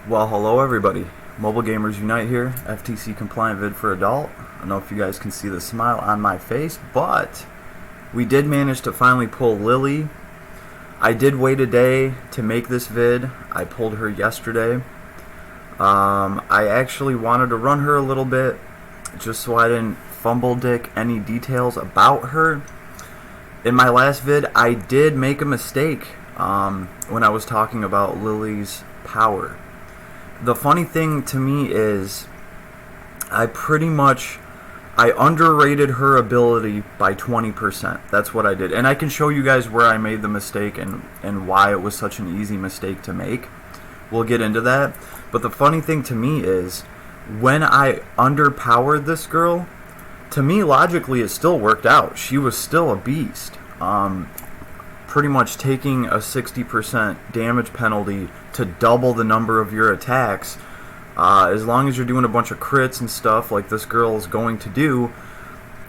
Well, hello everybody. Mobile Gamers Unite here, FTC compliant vid for adult. I don't know if you guys can see the smile on my face, but we did manage to finally pull Lily. I did wait a day to make this vid. I pulled her yesterday. I actually wanted to run her a little bit just so I didn't fumble dick any details about her. In my last vid, I did make a mistake when I was talking about Lily's power. The funny thing to me is I underrated her ability by 20%. That's what I did. And I can show you guys where I made the mistake and why it was such an easy mistake to make. We'll get into that. But the funny thing to me is when I underpowered this girl, to me logically it still worked out. She was still a beast. Pretty much taking a 60% damage penalty to double the number of your attacks. As long as you're doing a bunch of crits and stuff like this girl is going to do,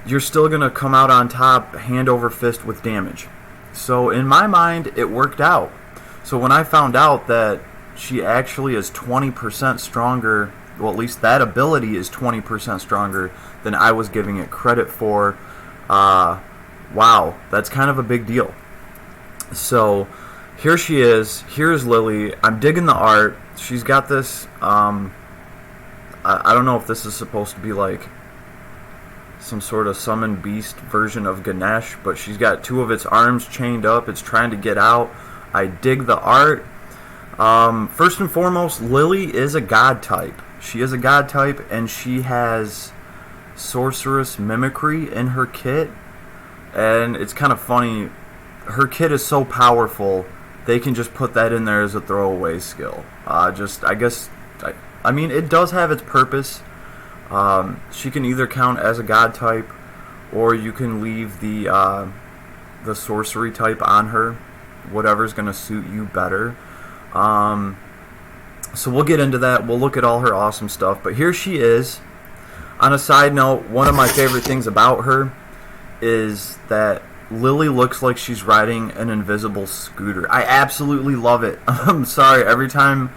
you're still going to come out on top hand over fist with damage. So in my mind, it worked out. So when I found out that she actually is 20% stronger, well, at least that ability is 20% stronger than I was giving it credit for, wow, that's kind of a big deal. So here she is. Here's Lily. I'm digging the art. She's got this, I don't know if this is supposed to be like some sort of summon beast version of Ganesh, but she's got two of its arms chained up. It's trying to get out. I dig the art. First and foremost, Lily is a god type. She is a god type, and she has Sorceress Mimicry in her kit. And it's kind of funny. Her kit is so powerful, they can just put that in there as a throwaway skill. I mean, it does have its purpose. She can either count as a god type, or you can leave the sorcery type on her. Whatever's going to suit you better. So we'll get into that. We'll look at all her awesome stuff. But here she is. On a side note, one of my favorite things about her is that Lily looks like she's riding an invisible scooter. I absolutely love it. I'm sorry, every time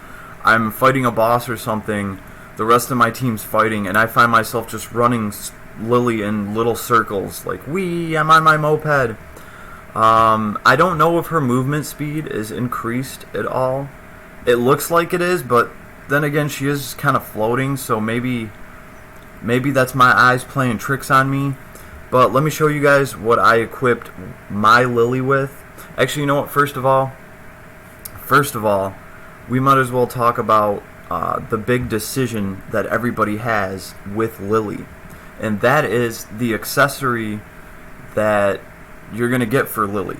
I'm fighting a boss or something, the rest of my team's fighting, and I find myself just running Lily in little circles, like, wee, I'm on my moped. I don't know if her movement speed is increased at all. It looks like it is, but then again, she is kind of floating, so maybe that's my eyes playing tricks on me. But let me show you guys what I equipped my Lily with. Actually, you know what? First of all, we might as well talk about the big decision that everybody has with Lily. And that is the accessory that you're going to get for Lily.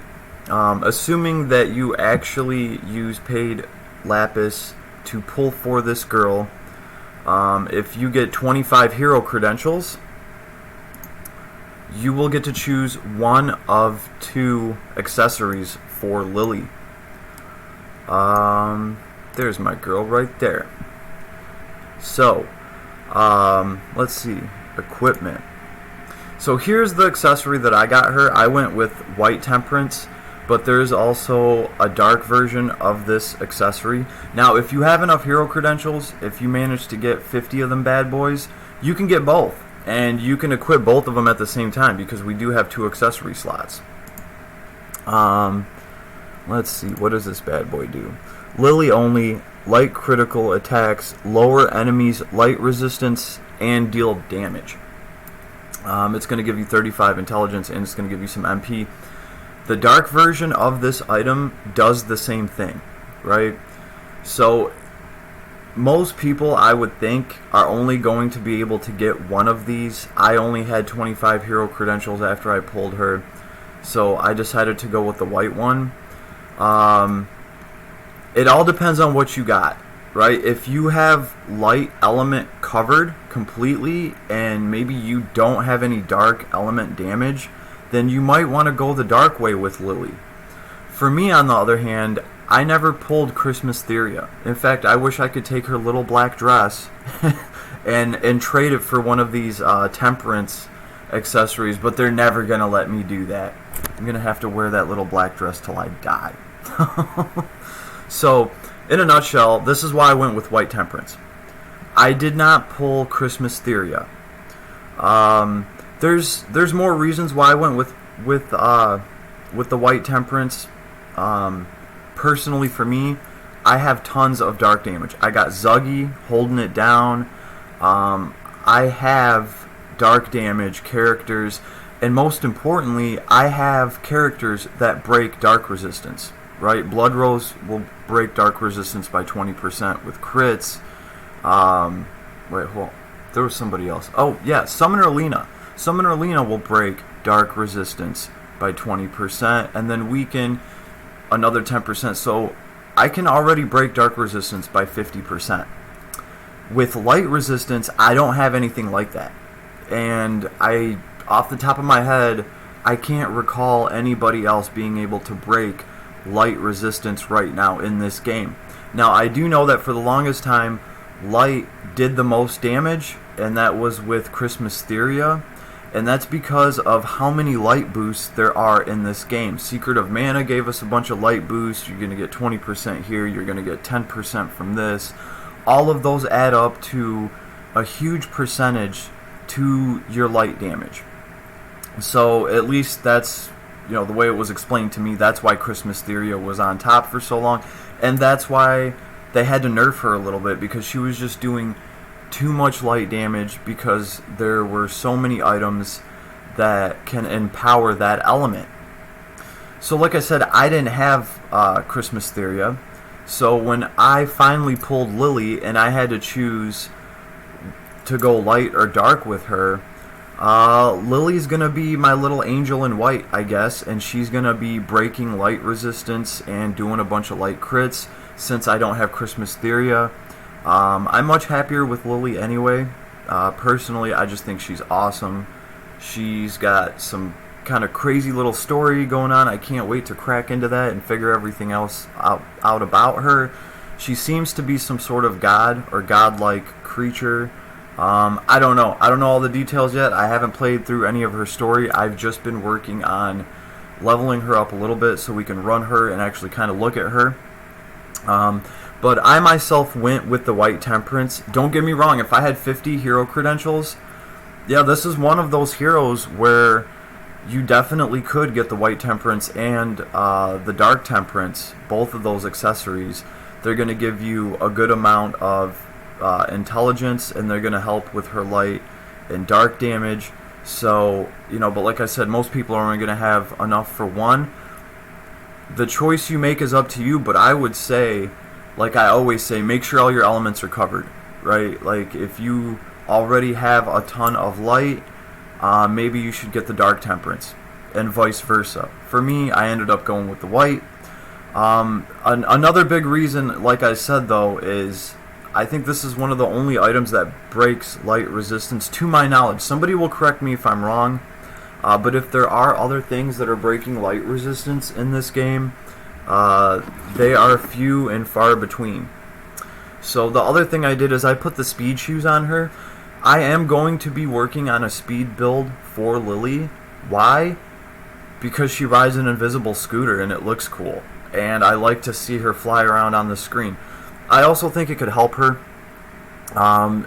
Assuming that you actually use paid lapis to pull for this girl, if you get 25 hero credentials, you will get to choose one of two accessories for Lily. There's my girl right there. So, let's see. Equipment. So here's the accessory that I got her. I went with White Temperance, but there's also a dark version of this accessory. Now, if you have enough hero credentials, if you manage to get 50 of them bad boys, you can get both. And you can equip both of them at the same time because we do have two accessory slots. Let's see, what does this bad boy do? Lily only, light critical attacks, lower enemies' light resistance, and deal damage. It's going to give you 35 intelligence, and it's going to give you some MP. The dark version of this item does the same thing, right? So most people, I would think, are only going to be able to get one of these. I only had 25 hero credentials after I pulled her, so I decided to go with the white one. It all depends on what you got, right? If you have light element covered completely and maybe you don't have any dark element damage, then you might want to go the dark way with Lily. For me, on the other hand, I never pulled Christmas Theria. In fact, I wish I could take her little black dress and trade it for one of these temperance accessories, but they're never going to let me do that. I'm going to have to wear that little black dress till I die. So in a nutshell, this is why I went with White Temperance. I did not pull Christmas Theria. There's more reasons why I went with the White Temperance. Personally, for me, I have tons of dark damage. I got Zuggy holding it down. I have dark damage characters, and most importantly, I have characters that break dark resistance. Right, Blood Rose will break dark resistance by 20% with crits. Wait, hold on. There was somebody else. Oh, yeah, Summoner Lena. Summoner Lena will break dark resistance by 20% and then weaken another 10%. So I can already break dark resistance by 50%. With light resistance, I don't have anything like that. And off the top of my head, I can't recall anybody else being able to break light resistance right now in this game. Now, I do know that for the longest time, light did the most damage, and that was with Christmas Theria, and that's because of how many light boosts there are in this game. Secret of Mana gave us a bunch of light boosts. You're going to get 20% here, you're going to get 10% from this. All of those add up to a huge percentage to your light damage. So at least that's, the way it was explained to me, that's why Christmas Theria was on top for so long, and that's why they had to nerf her a little bit, because she was just doing too much light damage, because there were so many items that can empower that element. So like I said, I didn't have Christmas Theria, so when I finally pulled Lily and I had to choose to go light or dark with her, Lily's going to be my little angel in white, I guess, and she's going to be breaking light resistance and doing a bunch of light crits since I don't have Christmas Theria. I'm much happier with Lily anyway. Personally, I just think she's awesome. She's got some kind of crazy little story going on. I can't wait to crack into that and figure everything else out about her. She seems to be some sort of god or godlike creature. I don't know. I don't know all the details yet. I haven't played through any of her story. I've just been working on leveling her up a little bit so we can run her and actually kind of look at her. But I myself went with the White Temperance. Don't get me wrong. If I had 50 hero credentials, yeah, this is one of those heroes where you definitely could get the White Temperance and the Dark Temperance, both of those accessories. They're going to give you a good amount of intelligence, and they're going to help with her light and dark damage. So, but like I said, most people are only going to have enough for one. The choice you make is up to you, but I would say, like I always say, make sure all your elements are covered, right? Like, if you already have a ton of light, maybe you should get the Dark Temperance, and vice versa. For me, I ended up going with the white. Another big reason, like I said, though, is I think this is one of the only items that breaks light resistance, to my knowledge. Somebody will correct me if I'm wrong, but if there are other things that are breaking light resistance in this game, they are few and far between. So the other thing I did is I put the speed shoes on her. I am going to be working on a speed build for Lily. Why? Because she rides an invisible scooter and it looks cool, and I like to see her fly around on the screen. I also think it could help her.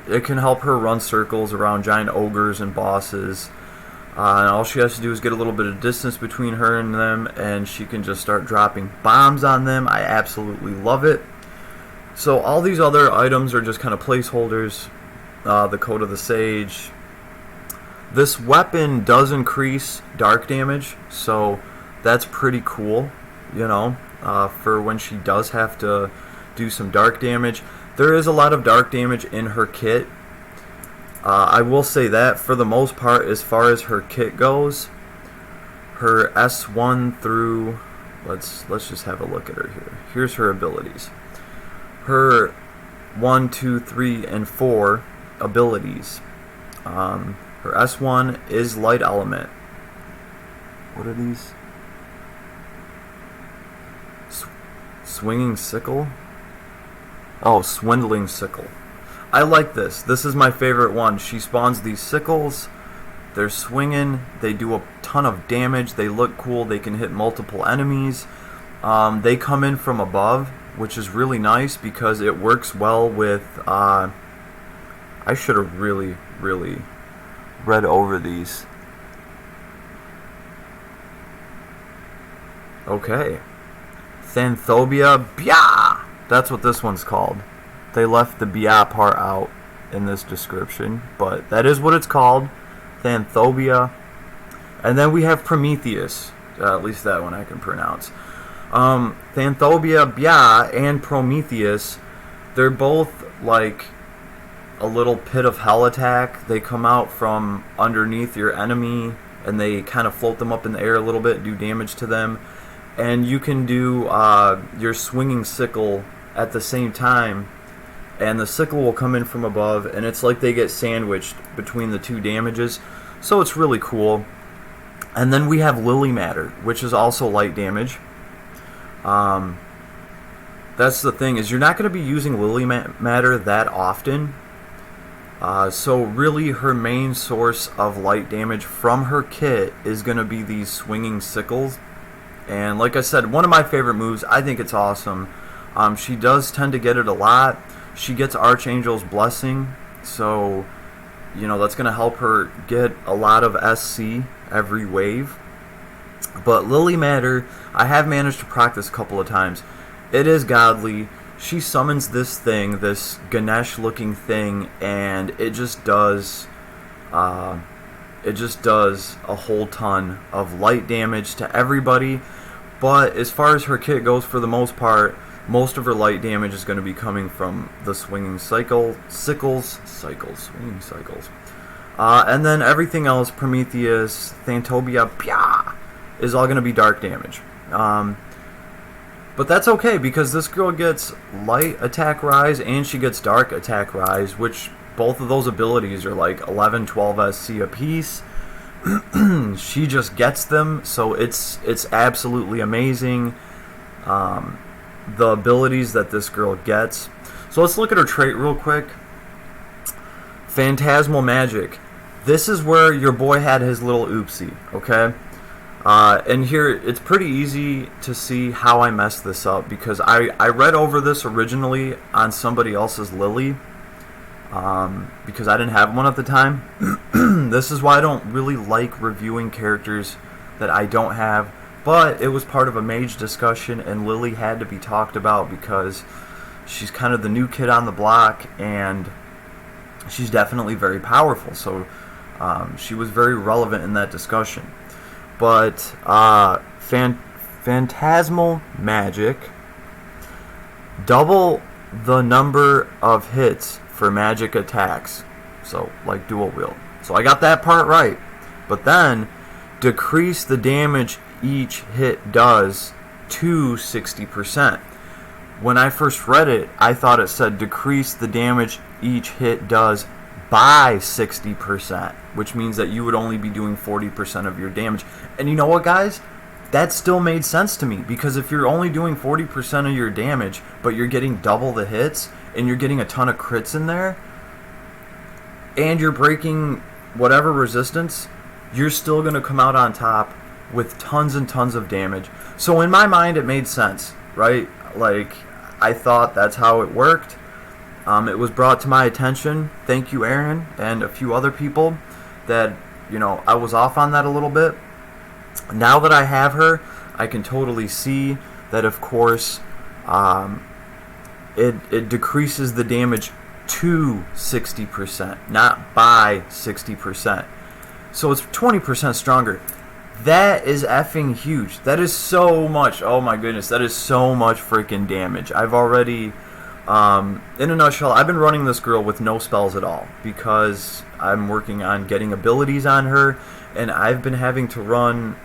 It can help her run circles around giant ogres and bosses. And all she has to do is get a little bit of distance between her and them, and she can just start dropping bombs on them. I absolutely love it. So all these other items are just kind of placeholders. The Coat of the Sage. This weapon does increase dark damage, so that's pretty cool, for when she does have to do some dark damage. There is a lot of dark damage in her kit. I will say that for the most part, as far as her kit goes, her S1 through, let's just have a look at her here. Here's her abilities. Her 1, 2, 3, and 4 abilities. Her S1 is Light Element. What are these? Swinging Sickle? Oh, Swindling Sickle. I like this. This is my favorite one. She spawns these sickles. They're swinging. They do a ton of damage. They look cool. They can hit multiple enemies. They come in from above. which is really nice because it works well with... I should have really read over these. Okay. Xanthobia Bia! That's what this one's called. They left the Bia part out in this description, but that is what it's called. Xanthobia. And then we have Prometheus. At least that one I can pronounce. Xanthobia Bia and Prometheus, they're both like a little pit of hell attack. They come out from underneath your enemy and they kind of float them up in the air a little bit, do damage to them. And you can do your swinging sickle at the same time, and the sickle will come in from above, and it's like they get sandwiched between the two damages, so it's really cool. And then we have Lily Matter, which is also light damage. That's the thing, is you're not going to be using Lily Matter that often, so really her main source of light damage from her kit is going to be these swinging sickles. And like I said, one of my favorite moves. I think it's awesome. She does tend to get it a lot. She gets Archangel's Blessing, so that's going to help her get a lot of SC every wave. But Lily Matter, I have managed to proc this a couple of times. It is godly. She summons this thing, this Ganesh-looking thing, and it just does a whole ton of light damage to everybody. But as far as her kit goes, for the most part, most of her light damage is going to be coming from the swinging swinging cycles. And then everything else, Prometheus, Xanthobia, Pia, is all going to be dark damage. But that's okay, because this girl gets light attack rise and she gets dark attack rise, which both of those abilities are like 11, 12 SC apiece. She just gets them, so it's absolutely amazing, the abilities that this girl gets. So let's look at her trait real quick. Phantasmal Magic. This is where your boy had his little oopsie, okay? And here, it's pretty easy to see how I messed this up, because I read over this originally on somebody else's Lily, because I didn't have one at the time. This is why I don't really like reviewing characters that I don't have, but it was part of a mage discussion, and Lily had to be talked about because she's kind of the new kid on the block, and she's definitely very powerful, so she was very relevant in that discussion. But Phantasmal Magic, double the number of hits for magic attacks, so like dual wield. So I got that part right. But then decrease the damage each hit does to 60%. When I first read it, I thought it said decrease the damage each hit does by 60%, which means that you would only be doing 40% of your damage. And you know what, guys? That still made sense to me, because if you're only doing 40% of your damage, but you're getting double the hits, and you're getting a ton of crits in there, and you're breaking whatever resistance, you're still going to come out on top with tons and tons of damage. So in my mind, it made sense, right? Like, I thought that's how it worked. It was brought to my attention, thank you, Aaron, and a few other people, that, I was off on that a little bit. Now that I have her, I can totally see that, of course, it decreases the damage to 60%, not by 60%. So it's 20% stronger. That is effing huge. That is so much. Oh my goodness, that is so much freaking damage. I've already, in a nutshell, I've been running this girl with no spells at all, because I'm working on getting abilities on her, and I've been having to run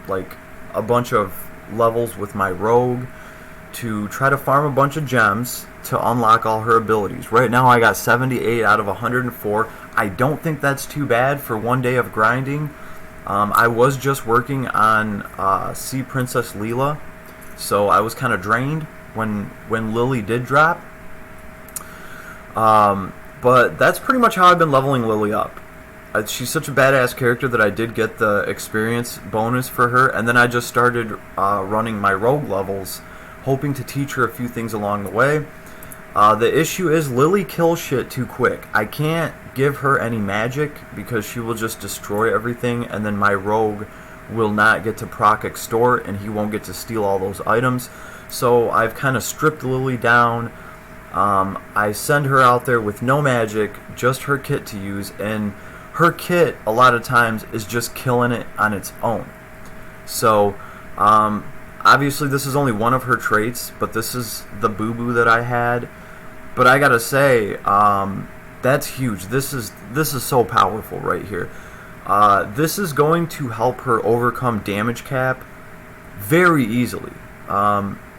like a bunch of levels with my rogue to try to farm a bunch of gems to unlock all her abilities. Right now I got 78 out of 104. I don't think that's too bad for one day of grinding. I was just working on Sea Princess Leela, so I was kind of drained when Lily did drop. But that's pretty much how I've been leveling Lily up. She's such a badass character that I did get the experience bonus for her, and then I just started running my rogue levels hoping to teach her a few things along the way. The issue is Lily kills shit too quick. I can't give her any magic because she will just destroy everything, and then my rogue will not get to proc extort, and he won't get to steal all those items. So I've kind of stripped Lily down. I send her out there with no magic, just her kit to use, and her kit a lot of times is just killing it on its own. So obviously this is only one of her traits, but this is the boo-boo that I had. But I gotta say, that's huge. This is so powerful right here. This is going to help her overcome damage cap very easily.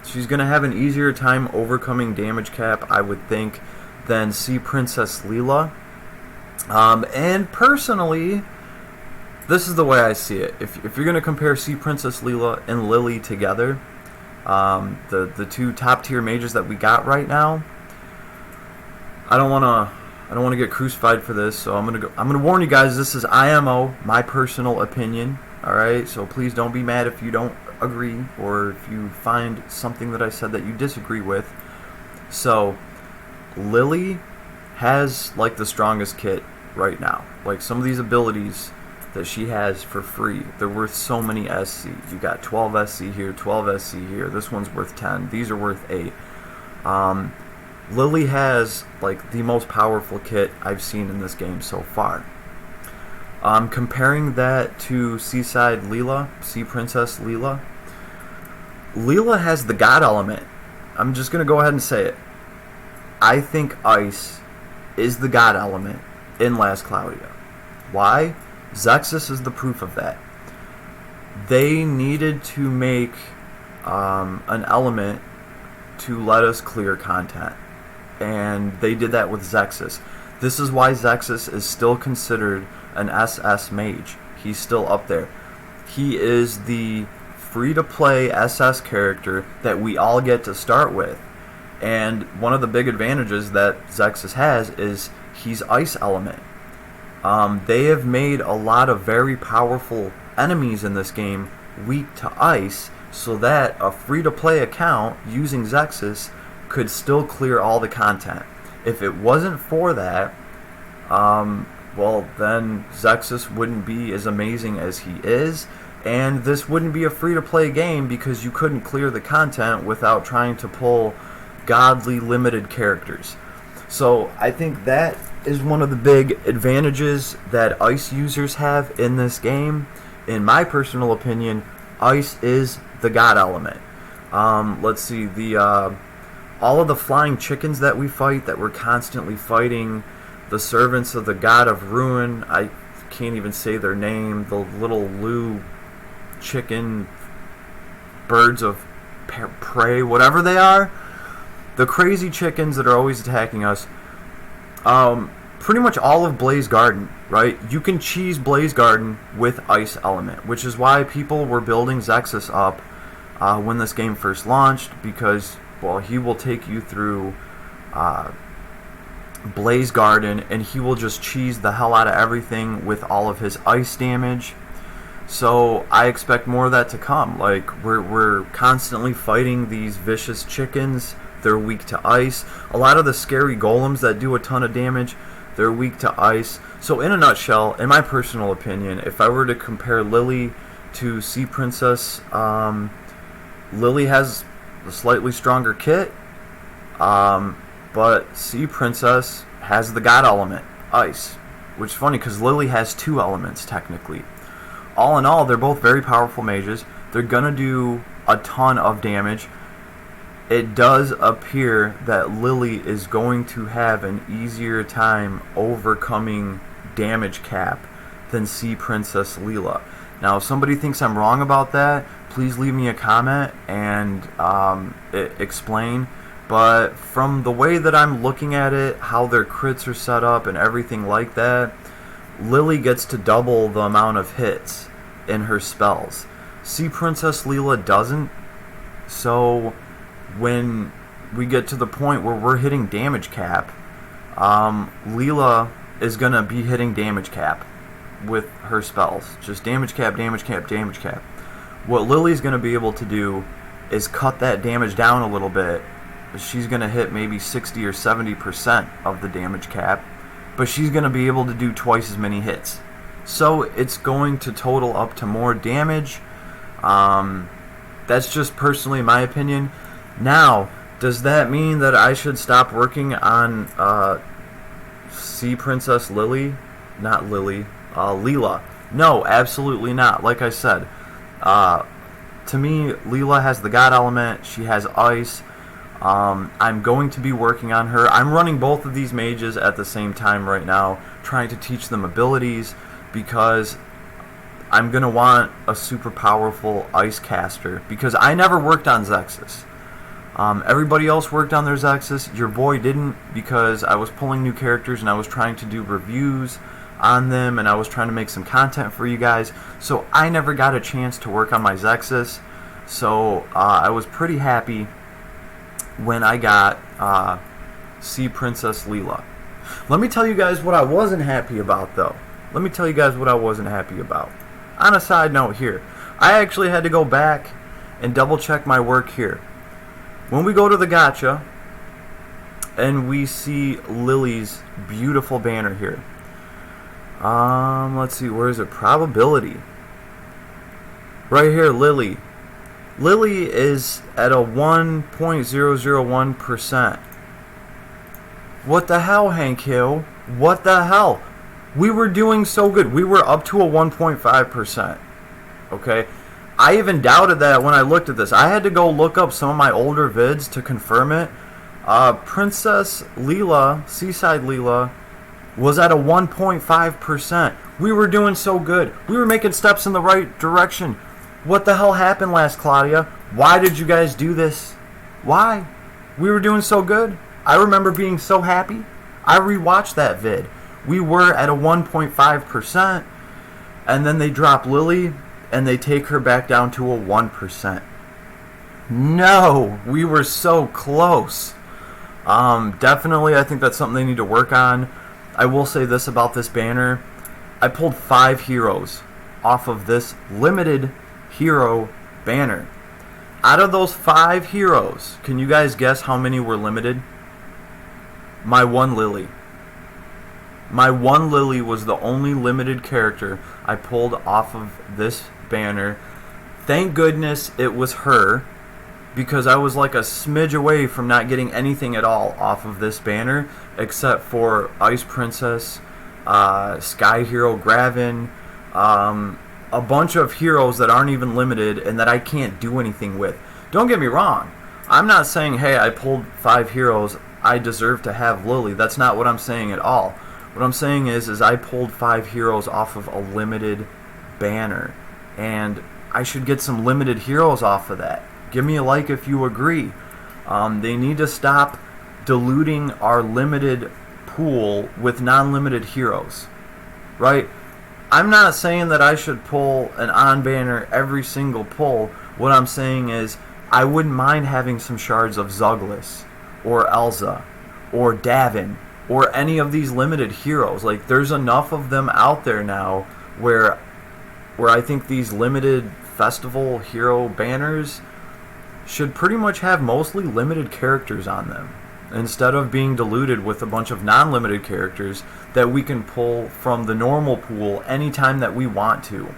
She's going to have an easier time overcoming damage cap, I would think, than Sea Princess Leela. And personally, this is the way I see it. If you're going to compare Sea Princess Leela and Lily together, the two top tier mages that we got right now, I don't want to get crucified for this, so I'm gonna warn you guys. This is IMO, my personal opinion. All right, so please don't be mad if you don't agree or if you find something that I said that you disagree with. So Lily has like the strongest kit right now. Like some of these abilities that she has for free, they're worth so many SC. You got 12 SC here, 12 SC here. This one's worth 10. These are worth 8. Lily has like the most powerful kit I've seen in this game so far. Comparing that to Seaside Leela, Sea Princess Leela, Leela has the God element. I'm just going to go ahead and say it. I think ice is the God element in Last Cloudia. Why? Zexus is the proof of that. They needed to make an element to let us clear content. And they did that with Zexus. This is why Zexus is still considered an SS mage. He's still up there. He is the free-to-play SS character that we all get to start with. And one of the big advantages that Zexus has is he's ice element. They have made a lot of very powerful enemies in this game weak to ice, so that a free-to-play account using Zexus could still clear all the content. If it wasn't for that, well, then Zexus wouldn't be as amazing as he is, and this wouldn't be a free-to-play game because you couldn't clear the content without trying to pull godly limited characters. So I think that is one of the big advantages that ice users have in this game. In my personal opinion, ice is the god element. Let's see, all of the flying chickens that we fight, that we're constantly fighting, the servants of the god of ruin, I can't even say their name, the little Lou chicken birds of prey, whatever they are, the crazy chickens that are always attacking us, pretty much all of Blaze Garden, right? You can cheese Blaze Garden with ice element, which is why people were building Zexus up when this game first launched, because, well, he will take you through Blaze Garden, and he will just cheese the hell out of everything with all of his ice damage. So I expect more of that to come. Like, we're constantly fighting these vicious chickens. They're weak to ice. A lot of the scary golems that do a ton of damage, they're weak to ice. So in a nutshell, in my personal opinion, if I were to compare Lily to Sea Princess, Lily has a slightly stronger kit, but Sea Princess has the god element, ice, which is funny because Lily has two elements technically. All in all, they're both very powerful mages. They're gonna do a ton of damage. It does appear that Lily is going to have an easier time overcoming damage cap than Sea Princess Leela. Now, if somebody thinks I'm wrong about that, please leave me a comment and explain. But from the way that I'm looking at it, how their crits are set up and everything like that, Lily gets to double the amount of hits in her spells. Sea Princess Leela doesn't. So when we get to the point where we're hitting damage cap, Leela is going to be hitting damage cap with her spells. Just damage cap, damage cap, damage cap. What Lily's going to be able to do is cut that damage down a little bit. She's going to hit maybe 60 or 70% of the damage cap, but she's going to be able to do twice as many hits. So it's going to total up to more damage. That's just personally my opinion. Now, does that mean that I should stop working on Sea Princess Lily? Not Lily, Leela. No, absolutely not. Like I said, to me, Leela has the God element. She has ice. I'm going to be working on her. I'm running both of these mages at the same time right now, trying to teach them abilities, because I'm going to want a super powerful ice caster, because I never worked on Zexus. Everybody else worked on their Zexus. Your boy didn't, because I was pulling new characters and I was trying to do reviews on them, and I was trying to make some content for you guys, so I never got a chance to work on my Zexus. So I was pretty happy when I got Sea Princess Leela. Let me tell you guys what I wasn't happy about, though. Let me tell you guys what I wasn't happy about. On a side note here, I actually had to go back and double check my work here. When we go to the gacha and we see Lily's beautiful banner here. Let's see, where is it? Probability. Right here, Lily. Lily is at a 1.001%. What the hell, Hank Hill? What the hell? We were doing so good. We were up to a 1.5%. Okay? I even doubted that when I looked at this. I had to go look up some of my older vids to confirm it. Princess Leela, Seaside Leela, was at a 1.5%. We were doing so good. We were making steps in the right direction. What the hell happened last Cloudia? Why did you guys do this? Why? We were doing so good. I remember being so happy. I rewatched that vid. We were at a 1.5%, and then they drop Lily, and they take her back down to a 1%. No, we were so close. Definitely, I think that's something they need to work on. I will say this about this banner. I pulled 5 heroes off of this limited hero banner. Out of those 5 heroes, can you guys guess how many were limited? My one Lily. My one Lily was the only limited character I pulled off of this banner. Thank goodness it was her, because I was like a smidge away from not getting anything at all off of this banner, except for Ice Princess, Sky Hero Gravin, a bunch of heroes that aren't even limited and that I can't do anything with. Don't get me wrong. I'm not saying, hey, I pulled 5 heroes, I deserve to have Lily. That's not what I'm saying at all. What I'm saying is I pulled 5 heroes off of a limited banner, and I should get some limited heroes off of that. Give me a like if you agree. They need to stop diluting our limited pool with non-limited heroes, right? I'm not saying that I should pull an on-banner every single pull. What I'm saying is I wouldn't mind having some shards of Zuglis or Elza or Davin or any of these limited heroes. Like, there's enough of them out there now where I think these limited festival hero banners should pretty much have mostly limited characters on them, instead of being diluted with a bunch of non-limited characters that we can pull from the normal pool anytime that we want to.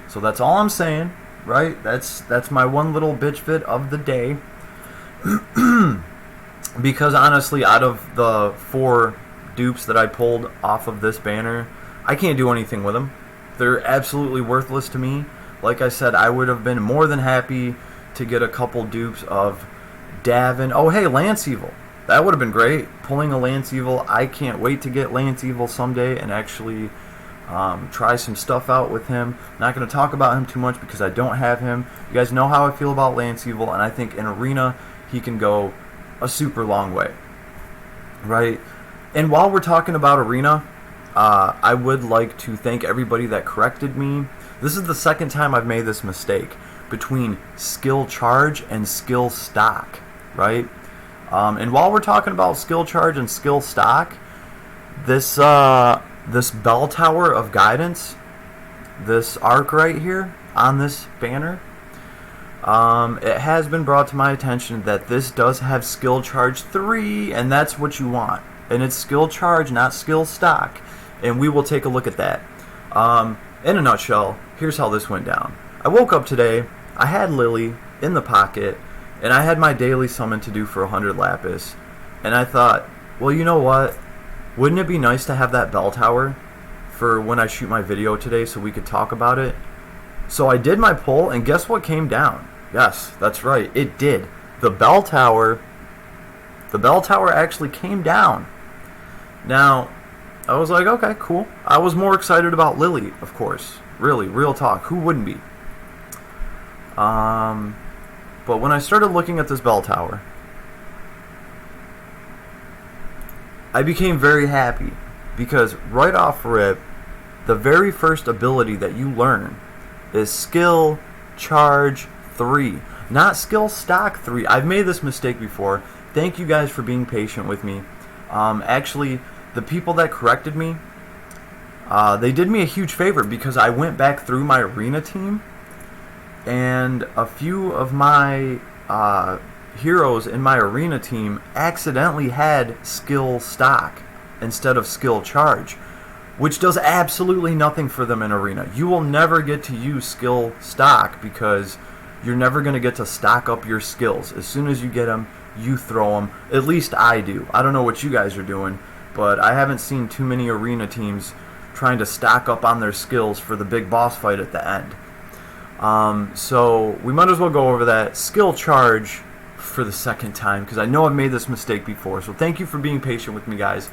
So that's all I'm saying, right? That's my one little bitch fit of the day. Because honestly, out of the 4 dupes that I pulled off of this banner, I can't do anything with them. They're absolutely worthless to me. Like I said, I would have been more than happy to get a couple dupes of Davin. Oh, hey, Lance Evil. That would have been great. Pulling a Lance Evil. I can't wait to get Lance Evil someday and actually try some stuff out with him. Not going to talk about him too much because I don't have him. You guys know how I feel about Lance Evil, and I think in Arena he can go a super long way, right? And while we're talking about Arena, I would like to thank everybody that corrected me. This is the second time I've made this mistake between skill charge and skill stock, right? And while we're talking about skill charge and skill stock, this bell tower of guidance, this arc right here on this banner, It has been brought to my attention that this does have skill charge 3, and that's what you want. And it's skill charge, not skill stock. And we will take a look at that. In a nutshell, here's how this went down. I woke up today, I had Lily in the pocket, and I had my daily summon to do for 100 lapis. And I thought, well, you know what? Wouldn't it be nice to have that bell tower for when I shoot my video today so we could talk about it? So I did my pull, and guess what came down? Yes, that's right, it did. The bell tower actually came down. Now, I was like, okay, cool. I was more excited about Lily, of course. Really, real talk. Who wouldn't be? But when I started looking at this bell tower, I became very happy because right off rip, the very first ability that you learn is skill charge 3, not skill stock 3. I've made this mistake before. Thank you guys for being patient with me. Actually, the people that corrected me, they did me a huge favor because I went back through my arena team, and a few of my heroes in my arena team accidentally had skill stock instead of skill charge, which does absolutely nothing for them in arena. You will never get to use skill stock because you're never going to get to stock up your skills. As soon as you get them, you throw them. At least I do. I don't know what you guys are doing, but I haven't seen too many arena teams trying to stock up on their skills for the big boss fight at the end. So we might as well go over that skill charge for the second time because I know I've made this mistake before. So thank you for being patient with me, guys.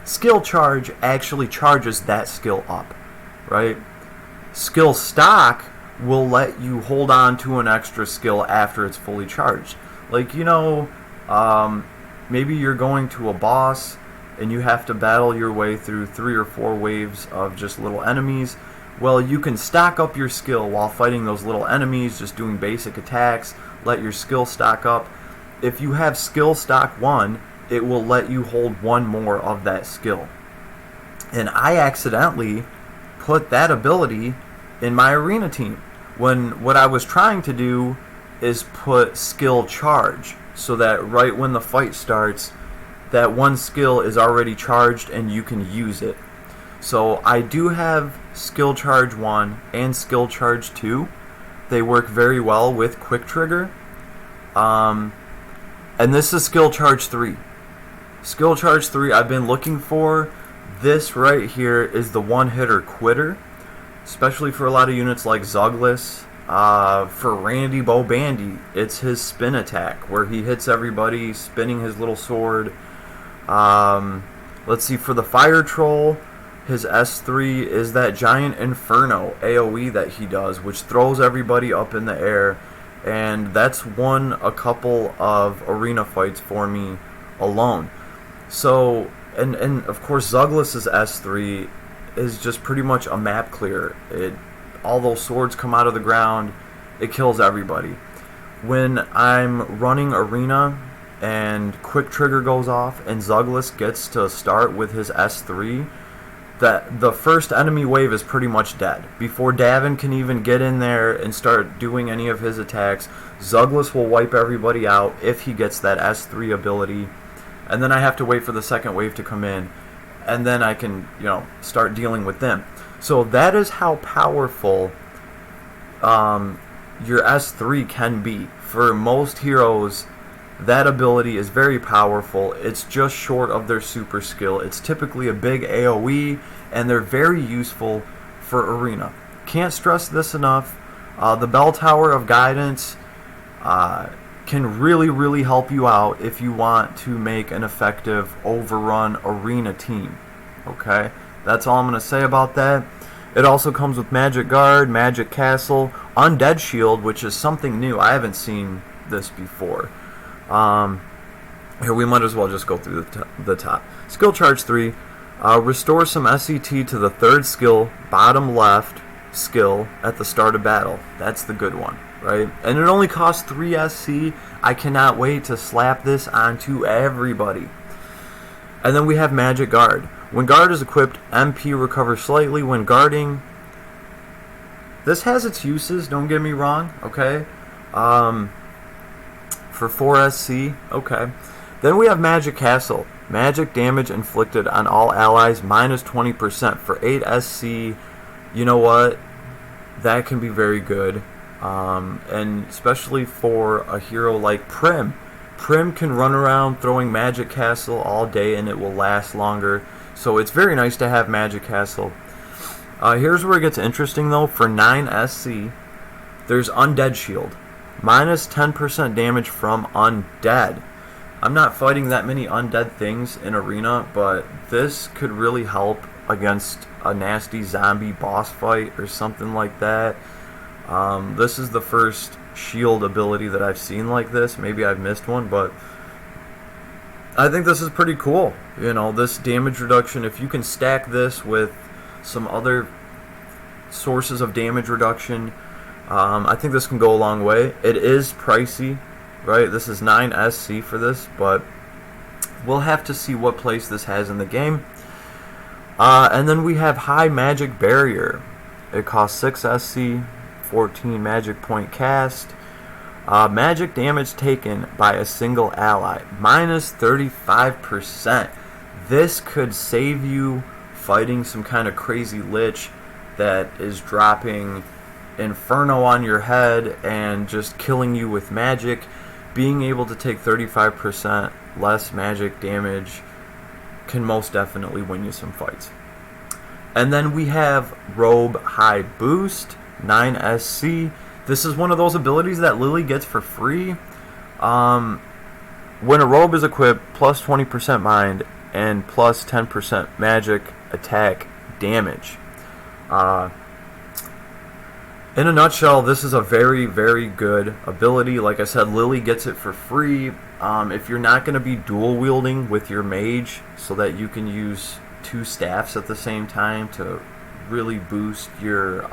Skill charge actually charges that skill up, right? Skill stock will let you hold on to an extra skill after it's fully charged. Like, you know, maybe you're going to a boss and you have to battle your way through 3 or 4 waves of just little enemies. Well, you can stack up your skill while fighting those little enemies, just doing basic attacks, let your skill stock up. If you have skill stock 1, it will let you hold 1 more of that skill. And I accidentally put that ability in my arena team when what I was trying to do is put skill charge so that right when the fight starts, that 1 skill is already charged and you can use it. So I do have skill charge 1 and skill charge 2. They work very well with quick trigger. And this is skill charge 3. Skill charge 3 I've been looking for. This right here is the one-hitter quitter, especially for a lot of units like Zuglis. For Randy Bo Bandy, it's his spin attack where he hits everybody spinning his little sword. Let's see, for the Fire Troll, his S3 is that giant Inferno AoE that he does, which throws everybody up in the air, and that's won a couple of arena fights for me alone. So, and of course Zuglis' S3 is just pretty much a map clear. All those swords come out of the ground, it kills everybody. When I'm running arena and quick trigger goes off and Zuglis gets to start with his S3, that the first enemy wave is pretty much dead. Before Davin can even get in there and start doing any of his attacks, Zuglis will wipe everybody out if he gets that S3 ability, and then I have to wait for the second wave to come in, and then I can, you know, start dealing with them. So that is how powerful your S3 can be. For most heroes, that ability is very powerful. It's just short of their super skill. It's typically a big AoE, and they're very useful for arena. Can't stress this enough. The Bell Tower of Guidance can really, really help you out if you want to make an effective overrun arena team. Okay? That's all I'm going to say about that. It also comes with Magic Guard, Magic Castle, Undead Shield, which is something new. I haven't seen this before. Here, we might as well just go through the top. Skill Charge 3. Restore some SET to the 3rd skill, bottom left skill at the start of battle. That's the good one, right? And it only costs 3 SC. I cannot wait to slap this onto everybody. And then we have Magic Guard. When Guard is equipped, MP recovers slightly when guarding. This has its uses, don't get me wrong, okay? For 4 SC, okay. Then we have Magic Castle. Magic damage inflicted on all allies minus 20%. For 8 SC, you know what? That can be very good. And especially for a hero like Prim. Prim can run around throwing Magic Castle all day and it will last longer. So it's very nice to have Magic Castle. Here's where it gets interesting though. For 9 SC, there's Undead Shield. Minus 10% damage from Undead. I'm not fighting that many undead things in Arena, but this could really help against a nasty zombie boss fight or something like that. This is the first shield ability that I've seen like this. Maybe I've missed one, but I think this is pretty cool. You know, this damage reduction, if you can stack this with some other sources of damage reduction, I think this can go a long way. It is pricey, right? This is 9 SC for this, but we'll have to see what place this has in the game. And then we have High Magic Barrier. It costs 6 SC, 14 magic point cast. Magic damage taken by a single ally, minus 35%. This could save you fighting some kind of crazy lich that is dropping Inferno on your head and just killing you with magic. Being able to take 35% less magic damage can most definitely win you some fights. And then we have Robe High Boost, 9 SC. This is one of those abilities that Lily gets for free. When a robe is equipped, plus 20% mind and plus 10% magic attack damage. In a nutshell, this is a very, very good ability. Like I said, Lily gets it for free. If you're not going to be dual wielding with your mage so that you can use 2 staffs at the same time to really boost your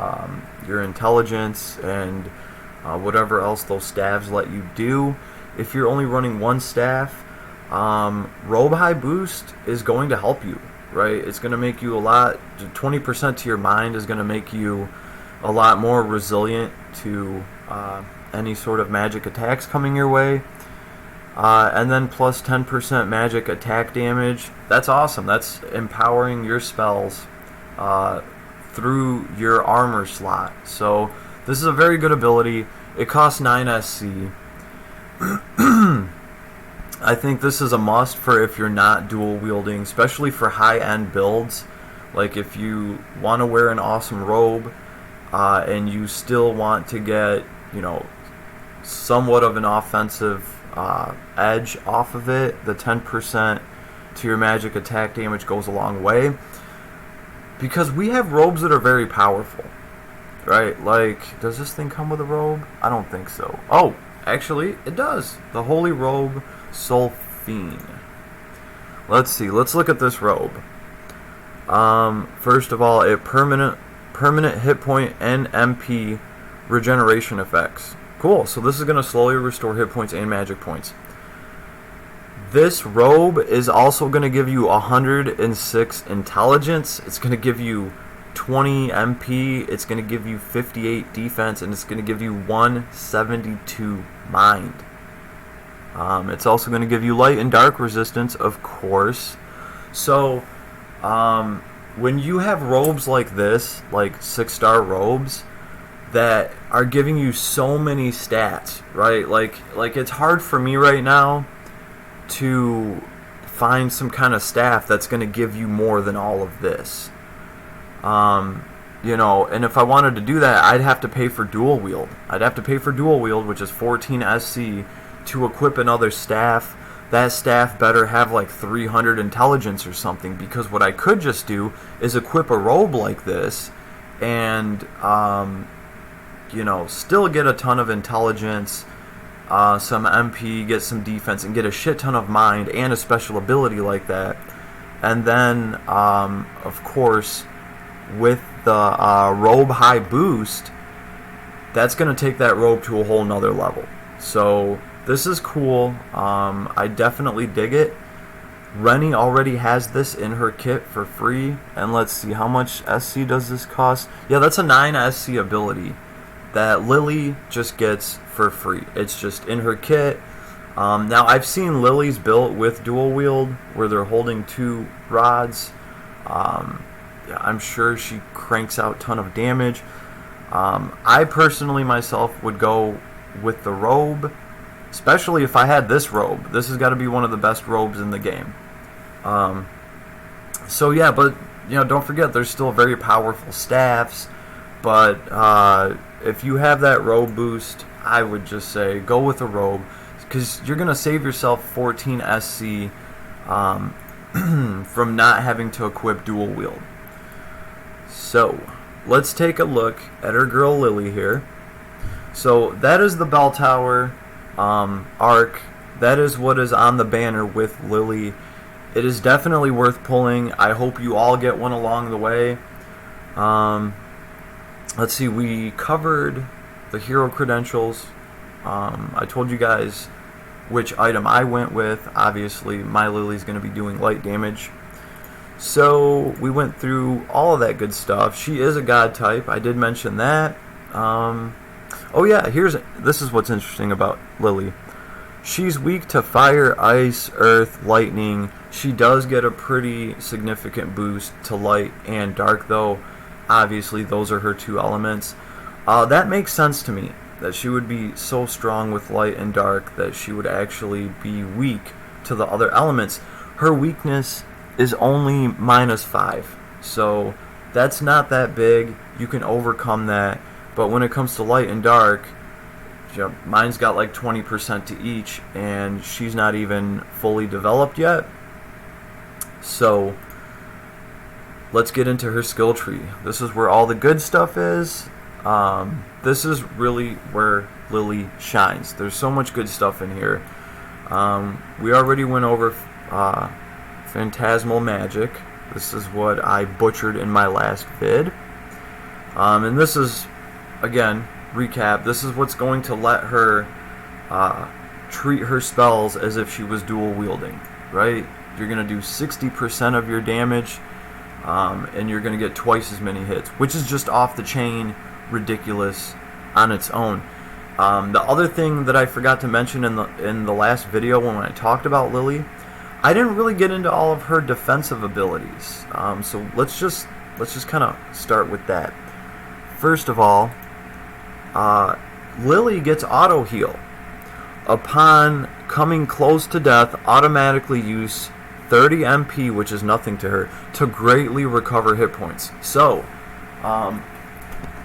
intelligence and whatever else those staves let you do. If you're only running 1 staff, Robe High Boost is going to help you, right? It's going to make you 20% to your mind is going to make you a lot more resilient to any sort of magic attacks coming your way. And then plus 10% magic attack damage. That's awesome. That's empowering your spells through your armor slot. So this is a very good ability. It costs 9 SC. I think this is a must for if you're not dual wielding, especially for high-end builds. Like if you want to wear an awesome robe and you still want to get, you know, somewhat of an offensive edge off of it, the 10% to your magic attack damage goes a long way. Because we have robes that are very powerful, right? Like, does this thing come with a robe? I don't think so. Oh, actually, it does. The Holy Robe Sulfine. Let's see. Let's look at this robe. First of all, it permanent hit point and MP regeneration effects. Cool. So this is going to slowly restore hit points and magic points. This robe is also going to give you 106 intelligence. It's going to give you 20 MP. It's going to give you 58 defense, and it's going to give you 172 mind. It's also going to give you light and dark resistance, of course. So, when you have robes like this, like 6-star robes, that are giving you so many stats, right? Like it's hard for me right now to find some kind of staff that's going to give you more than all of this. You know, and if I wanted to do that, I'd have to pay for dual wield. I'd have to pay for dual wield, which is 14 SC, to equip another staff. That staff better have like 300 intelligence or something, because what I could just do is equip a robe like this and, you know, still get a ton of intelligence, some MP, get some defense, and get a shit ton of mind and a special ability like that. And then, of course, with the robe high boost, that's going to take that robe to a whole nother level. So this is cool. I definitely dig it. Rennie already has this in her kit for free. And let's see, how much SC does this cost? Yeah, that's a 9 SC ability. that Lily just gets for free. It's just in her kit. Now, I've seen Lily's built with dual wield, where they're holding 2 rods. Yeah, I'm sure she cranks out a ton of damage. I personally myself would go with the robe, especially if I had this robe. This has got to be one of the best robes in the game. So yeah, but don't forget, there's still very powerful staffs. But if you have that robe boost, I would just say go with a robe, because you're gonna save yourself 14 SC from not having to equip dual wield. So let's take a look at our girl Lily here. So that is the bell tower arc. That is what is on the banner with Lily. It is definitely worth pulling. I hope you all get one along the way. Let's see, we covered the hero credentials. I told you guys which item I went with. Obviously, my Lily's going to be doing light damage. So we went through all of that good stuff. She is a god type. I did mention that. Oh yeah, this is what's interesting about Lily. She's weak to fire, ice, earth, lightning. She does get a pretty significant boost to light and dark, though. Obviously, those are her 2 elements. That makes sense to me, that she would be so strong with light and dark that she would actually be weak to the other elements. Her weakness is only -5, so that's not that big. You can overcome that. But when it comes to light and dark, mine's got like 20% to each, and she's not even fully developed yet. So let's get into her skill tree. This is where all the good stuff is. This is really where Lily shines. There's so much good stuff in here. We already went over Phantasmal Magic. This is what I butchered in my last vid. And this is, again, recap, this is what's going to let her treat her spells as if she was dual wielding, right? You're going to do 60% of your damage, and you're going to get twice as many hits, which is just off the chain ridiculous on its own. The other thing that I forgot to mention in the last video when I talked about Lily, I didn't really get into all of her defensive abilities. So let's just kind of start with that. First of all, Lily gets auto heal. Upon coming close to death, automatically use 30 MP, which is nothing to her, to greatly recover hit points. So,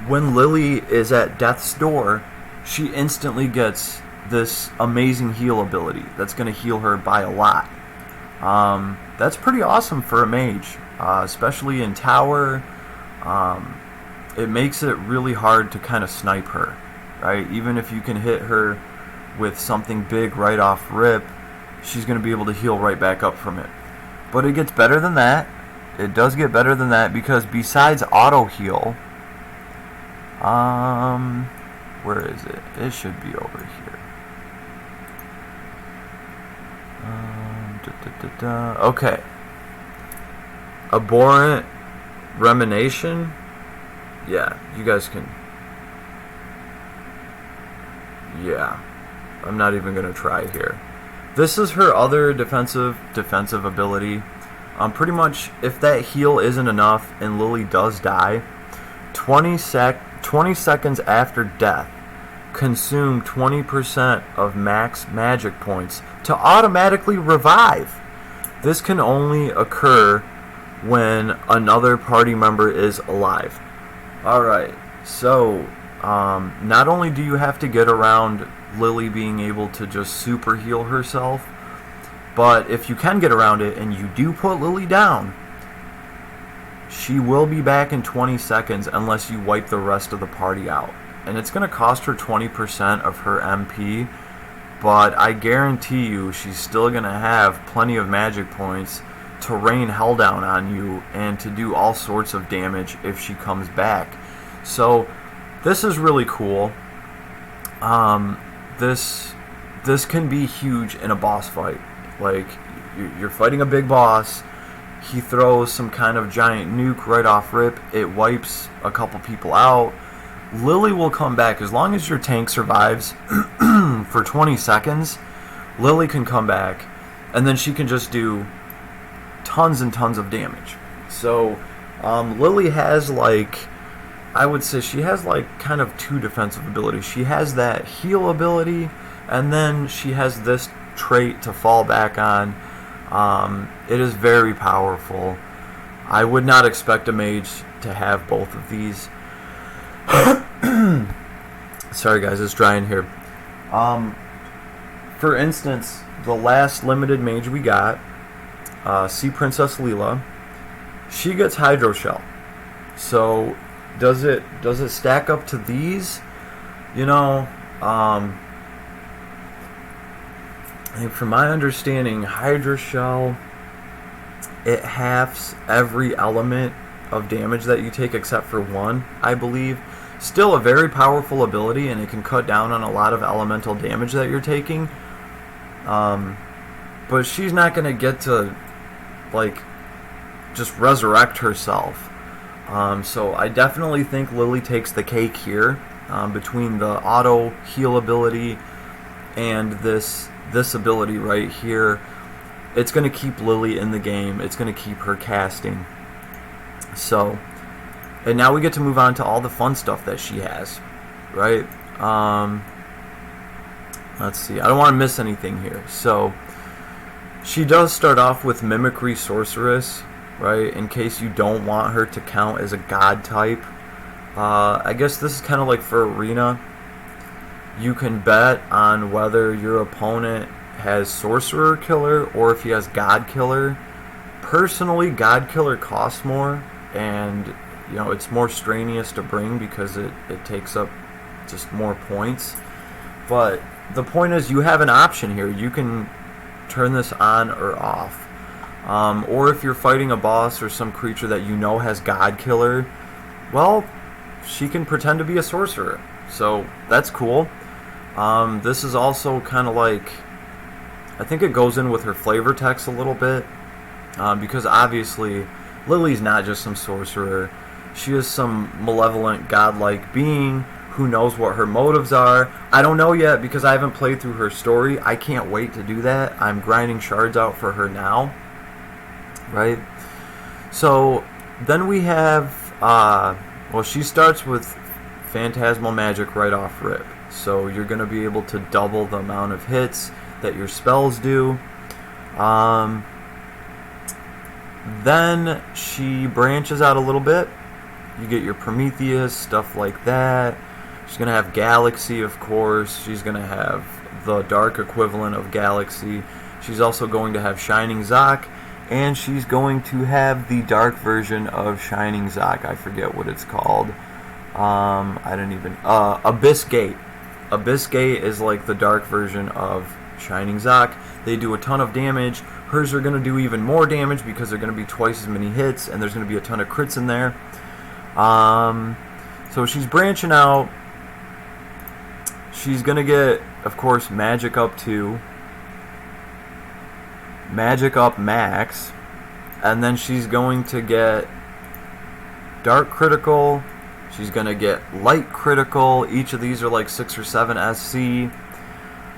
when Lily is at death's door, she instantly gets this amazing heal ability that's going to heal her by a lot. That's pretty awesome for a mage, especially in tower. It makes it really hard to kind of snipe her, right? Even if you can hit her with something big right off rip, she's going to be able to heal right back up from it. But it gets better than that. It does get better than that, because besides auto heal, where is it? It should be over here. Okay. Abhorrent Remanation. Yeah, you guys can. Yeah, I'm not even gonna try here. This is her other defensive ability. Pretty much, if that heal isn't enough and Lily does die, 20 seconds after death, consume 20% of max magic points to automatically revive. This can only occur when another party member is alive. Alright, so not only do you have to get around Lily being able to just super heal herself, but if you can get around it and you do put Lily down, she will be back in 20 seconds unless you wipe the rest of the party out. And it's going to cost her 20% of her MP, but I guarantee you she's still going to have plenty of magic points to rain hell down on you and to do all sorts of damage if she comes back. So this is really cool. This can be huge in a boss fight. Like, you're fighting a big boss, he throws some kind of giant nuke right off rip, it wipes a couple people out. Lily will come back. As long as your tank survives for 20 seconds, Lily can come back, and then she can just do tons and tons of damage. So Lily has, like, I would say she has like kind of two defensive abilities. She has that heal ability, and then she has this trait to fall back on. It is very powerful. I would not expect a mage to have both of these. Sorry guys, it's dry in here. For instance, the last limited mage we got, Sea Princess Leela, she gets Hydro Shell. So does it stack up to these? You know, I think from my understanding, Hydro Shell, it halves every element of damage that you take except for one, I believe. Still a very powerful ability, and it can cut down on a lot of elemental damage that you're taking. But she's not going to get to, like, just resurrect herself. So I definitely think Lily takes the cake here, between the auto heal ability and this ability right here. It's going to keep Lily in the game. It's going to keep her casting. So, and now we get to move on to all the fun stuff that she has, right? Let's see. I don't want to miss anything here. So, she does start off with Mimicry Sorceress, right? In case you don't want her to count as a god type. I guess this is kind of like for Arena. You can bet on whether your opponent has Sorcerer Killer or if he has God Killer. Personally, God Killer costs more, and you know it's more strenuous to bring because it takes up just more points. But the point is, you have an option here. You can turn this on or off. Or if you're fighting a boss or some creature that you know has God Killer, well, she can pretend to be a sorcerer. So that's cool. This is also kind of like, I think it goes in with her flavor text a little bit, because obviously Lily's not just some sorcerer. She is some malevolent godlike being who knows what her motives are. I don't know yet because I haven't played through her story. I can't wait to do that. I'm grinding shards out for her now, right? So then we have, well, she starts with Phantasmal Magic right off rip. So you're going to be able to double the amount of hits that your spells do. Then she branches out a little bit. You get your Prometheus, stuff like that. She's going to have Galaxy, of course. She's going to have the dark equivalent of Galaxy. She's also going to have Shining Zoc. And she's going to have the dark version of Shining Zoc. I forget what it's called. Abyss Gate. Abyss Gate is like the dark version of Shining Zoc. They do a ton of damage. Hers are going to do even more damage because they're going to be twice as many hits, and there's going to be a ton of crits in there. So she's branching out. She's going to get, of course, Magic up 2. Magic up max. And then she's going to get Dark Critical. She's going to get Light Critical. Each of these are like 6 or 7 SC.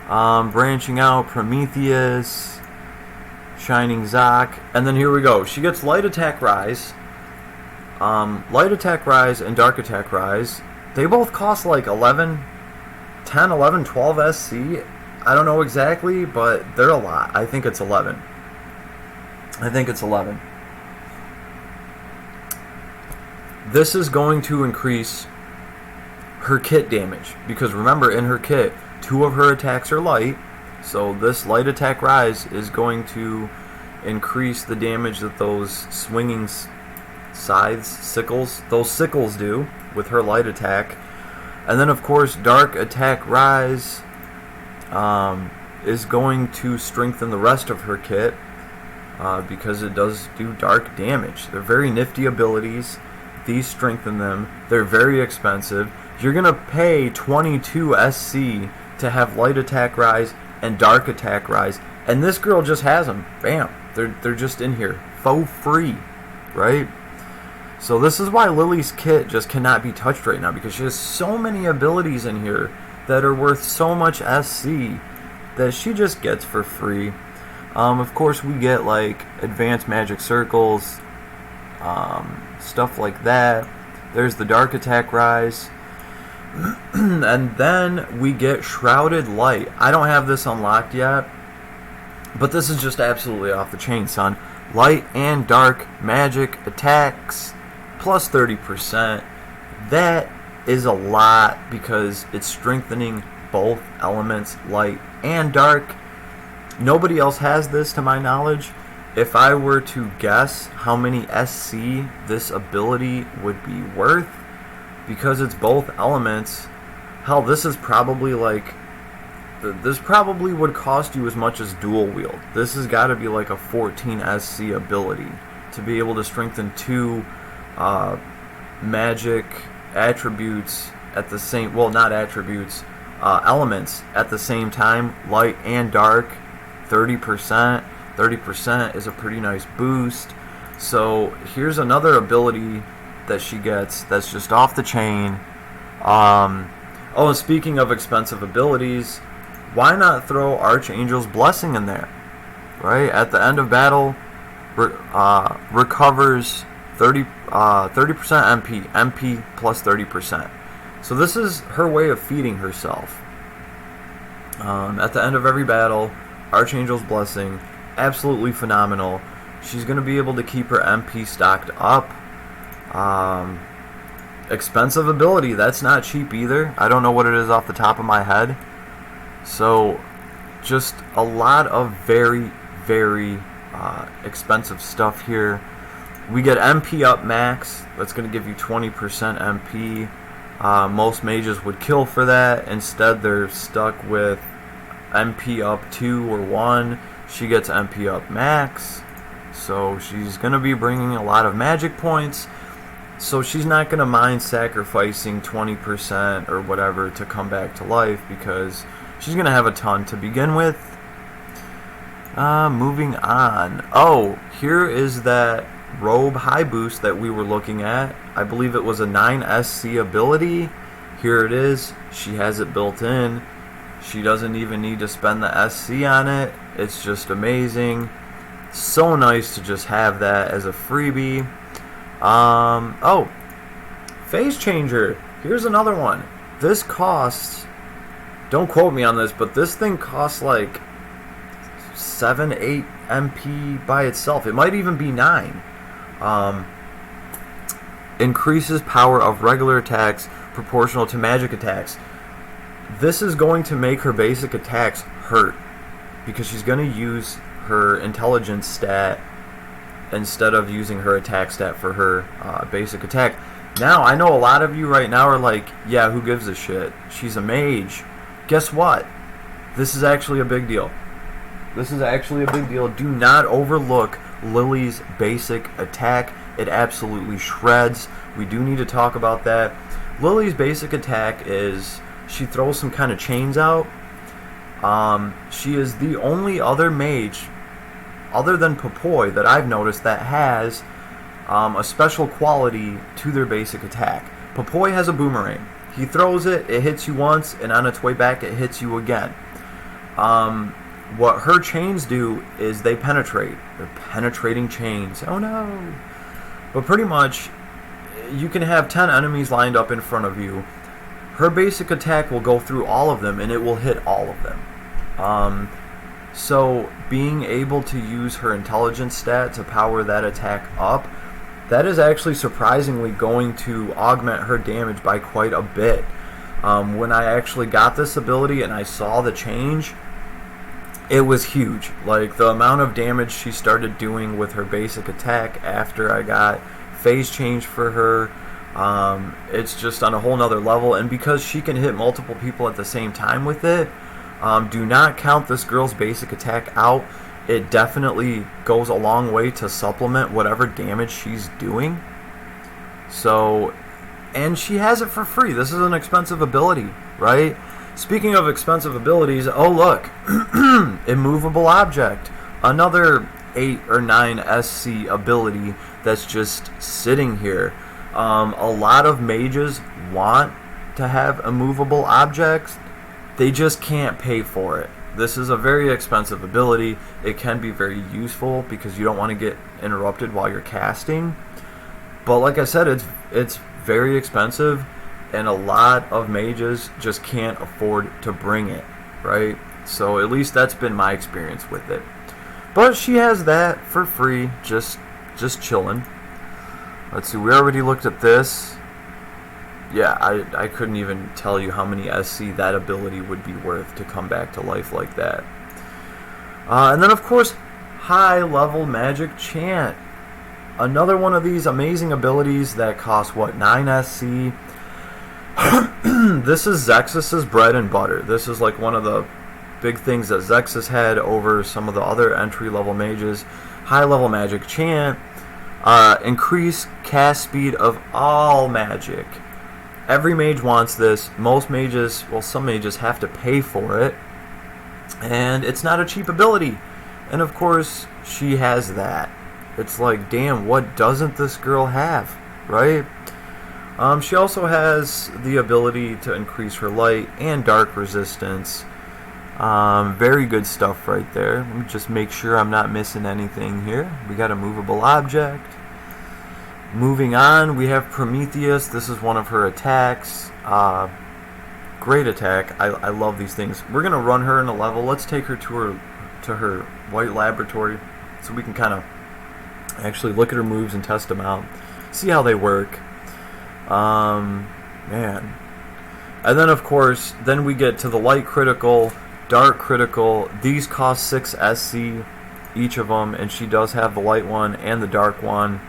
Branching out, Prometheus, Shining Zoc. And then here we go. She gets Light Attack Rise. Light Attack Rise and Dark Attack Rise. They both cost like 11, 10, 11, 12 SC. I don't know exactly, but they're a lot. I think it's 11. This is going to increase her kit damage, because remember, in her kit, 2 of her attacks are light, so this Light Attack Rise is going to increase the damage that those swinging scythes, sickles, those sickles do with her light attack. And then, of course, Dark Attack Rise is going to strengthen the rest of her kit, because it does do dark damage. They're very nifty abilities. These strengthen them. They're very expensive. You're going to pay 22 SC to have Light Attack Rise and Dark Attack Rise. And this girl just has them. Bam. They're just in here. For free. Right? So this is why Lily's kit just cannot be touched right now, because she has so many abilities in here that are worth so much SC that she just gets for free. Of course, we get like advanced magic circles, stuff like that. There's the dark attack rise. And then we get Shrouded Light. I don't have this unlocked yet, but this is just absolutely off the chain, son. Light and dark magic attacks plus 30%. That is a lot because it's strengthening both elements, light and dark. Nobody else has this to my knowledge. If I were to guess how many SC this ability would be worth, because it's both elements, hell, this is probably like, this probably would cost you as much as dual wield. This has got to be like a 14 SC ability to be able to strengthen two magic attributes at the same, well, not attributes, elements at the same time, light and dark. 30% is a pretty nice boost. So here's another ability that she gets that's just off the chain. Oh, and speaking of expensive abilities, why not throw Archangel's Blessing in there? Right? At the end of battle, recovers 30% MP plus 30%. So this is her way of feeding herself. At the end of every battle, Archangel's Blessing, absolutely phenomenal. She's going to be able to keep her MP stocked up. Expensive ability, that's not cheap either. I don't know what it is off the top of my head. So just a lot of very, very expensive stuff here. We get MP up max. That's going to give you 20% MP. Most mages would kill for that. Instead, they're stuck with MP up 2 or 1. She gets MP up max. So she's going to be bringing a lot of magic points. So she's not going to mind sacrificing 20% or whatever to come back to life, because she's going to have a ton to begin with. Moving on. Oh, here is that robe high boost that we were looking at. I believe it was a 9 SC ability. Here it is. She has it built in. She doesn't even need to spend the SC on it. It's just amazing. So nice to just have that as a freebie. Oh, phase changer. Here's another one. This costs, don't quote me on this, but this thing costs like 7-8 MP by itself. It might even be 9. Increases power of regular attacks proportional to magic attacks. This is going to make her basic attacks hurt, because she's going to use her intelligence stat instead of using her attack stat for her basic attack. Now, I know a lot of you right now are like, yeah, who gives a shit? She's a mage. Guess what? This is actually a big deal. This is actually a big deal. Do not overlook Lily's basic attack. It absolutely shreds. We do need to talk about that. Lily's basic attack is she throws some kind of chains out. She is the only other mage, other than Popoi, that I've noticed that has a special quality to their basic attack. Popoi has a boomerang. He throws it, it hits you once, and on its way back it hits you again. What her chains do is they penetrate. They're penetrating chains. Oh no! But pretty much, you can have 10 enemies lined up in front of you. Her basic attack will go through all of them, and it will hit all of them. So being able to use her intelligence stat to power that attack up, that is actually surprisingly going to augment her damage by quite a bit. When I actually got this ability and I saw the change, it was huge. Like, the amount of damage she started doing with her basic attack after I got phase change for her, it's just on a whole nother level. And because she can hit multiple people at the same time with it, do not count this girl's basic attack out. It definitely goes a long way to supplement whatever damage she's doing. So, and she has it for free. This is an expensive ability, right? Speaking of expensive abilities, oh look, immovable object. Another 8 or 9 SC ability that's just sitting here. A lot of mages want to have immovable objects. They just can't pay for it. This is a very expensive ability. It can be very useful because you don't want to get interrupted while you're casting. But like I said, it's very expensive, and a lot of mages just can't afford to bring it, right? So at least that's been my experience with it. But she has that for free, just chilling. Let's see, we already looked at this. Yeah, I couldn't even tell you how many SC that ability would be worth to come back to life like that. And then, of course, high level magic chant. Another one of these amazing abilities that costs, what, 9 SC? This is Zexus's bread and butter. This is like one of the big things that Zexus had over some of the other entry-level mages. High-level magic chant. Increase cast speed of all magic. Every mage wants this. Most mages, well, some mages have to pay for it. And it's not a cheap ability. And of course, she has that. It's like, damn, what doesn't this girl have, right? She also has the ability to increase her light and dark resistance. Very good stuff right there. Let me just make sure I'm not missing anything here. We got a movable object. Moving on, we have Prometheus. This is one of her attacks. Great attack. I love these things. We're going to run her in a level. Let's take her to her white laboratory so we can kind of actually look at her moves and test them out. See how they work. Man. And then, of course, then we get to the light critical, dark critical. These cost 6 SC, each of them, and she does have the light one and the dark one.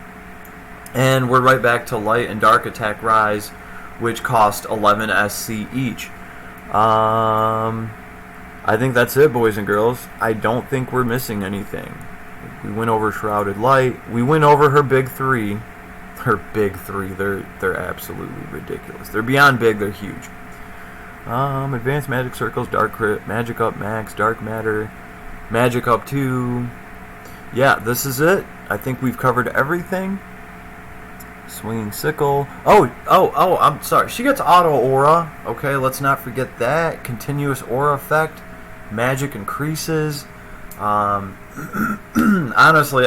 And we're right back to light and dark attack rise, which cost 11 SC each. I think that's it, boys and girls. I don't think we're missing anything. We went over Shrouded Light. We went over her big 3. Her big 3. They're absolutely ridiculous. They're beyond big. They're huge. Advanced magic circles, dark crit, magic up max, dark matter, magic up 2. Yeah, this is it. I think we've covered everything. Swinging sickle. Oh, I'm sorry. She gets auto aura. Okay, let's not forget that. Continuous aura effect. Magic increases. Honestly,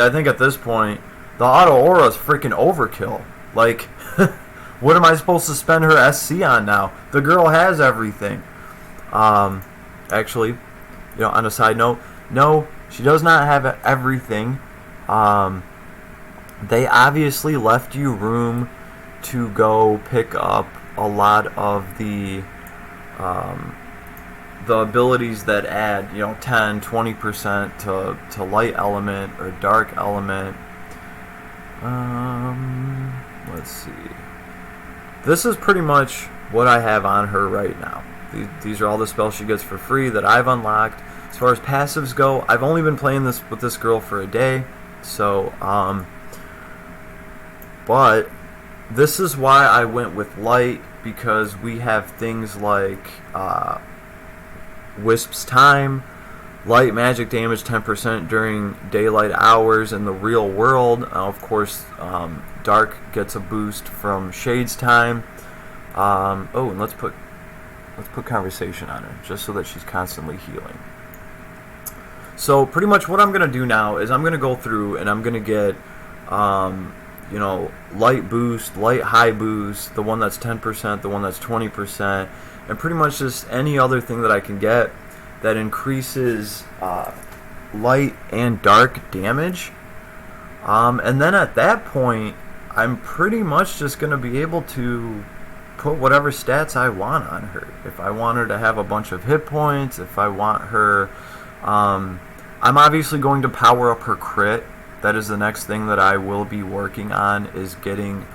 I think at this point, the auto aura is freaking overkill. Like, what am I supposed to spend her SC on now? The girl has everything. Actually, you know, on a side note, no, she does not have everything. They obviously left you room to go pick up a lot of the abilities that add, you know, 10, 20% to light element or dark element. Let's see. This is pretty much what I have on her right now. These are all the spells she gets for free that I've unlocked. As far as passives go, I've only been playing this with this girl for a day, so but this is why I went with light, because we have things like Wisp's Time, light magic damage 10% during daylight hours in the real world. Of course, dark gets a boost from Shade's Time. Oh, and let's put conversation on her, just so that she's constantly healing. So pretty much what I'm going to do now is I'm going to go through and I'm going to get, you know, light boost, light high boost, the one that's 10%, the one that's 20%, and pretty much just any other thing that I can get that increases light and dark damage. And then at that point, I'm pretty much just going to be able to put whatever stats I want on her. If I want her to have a bunch of hit points, if I want her... I'm obviously going to power up her crit. That is the next thing that I will be working on, is getting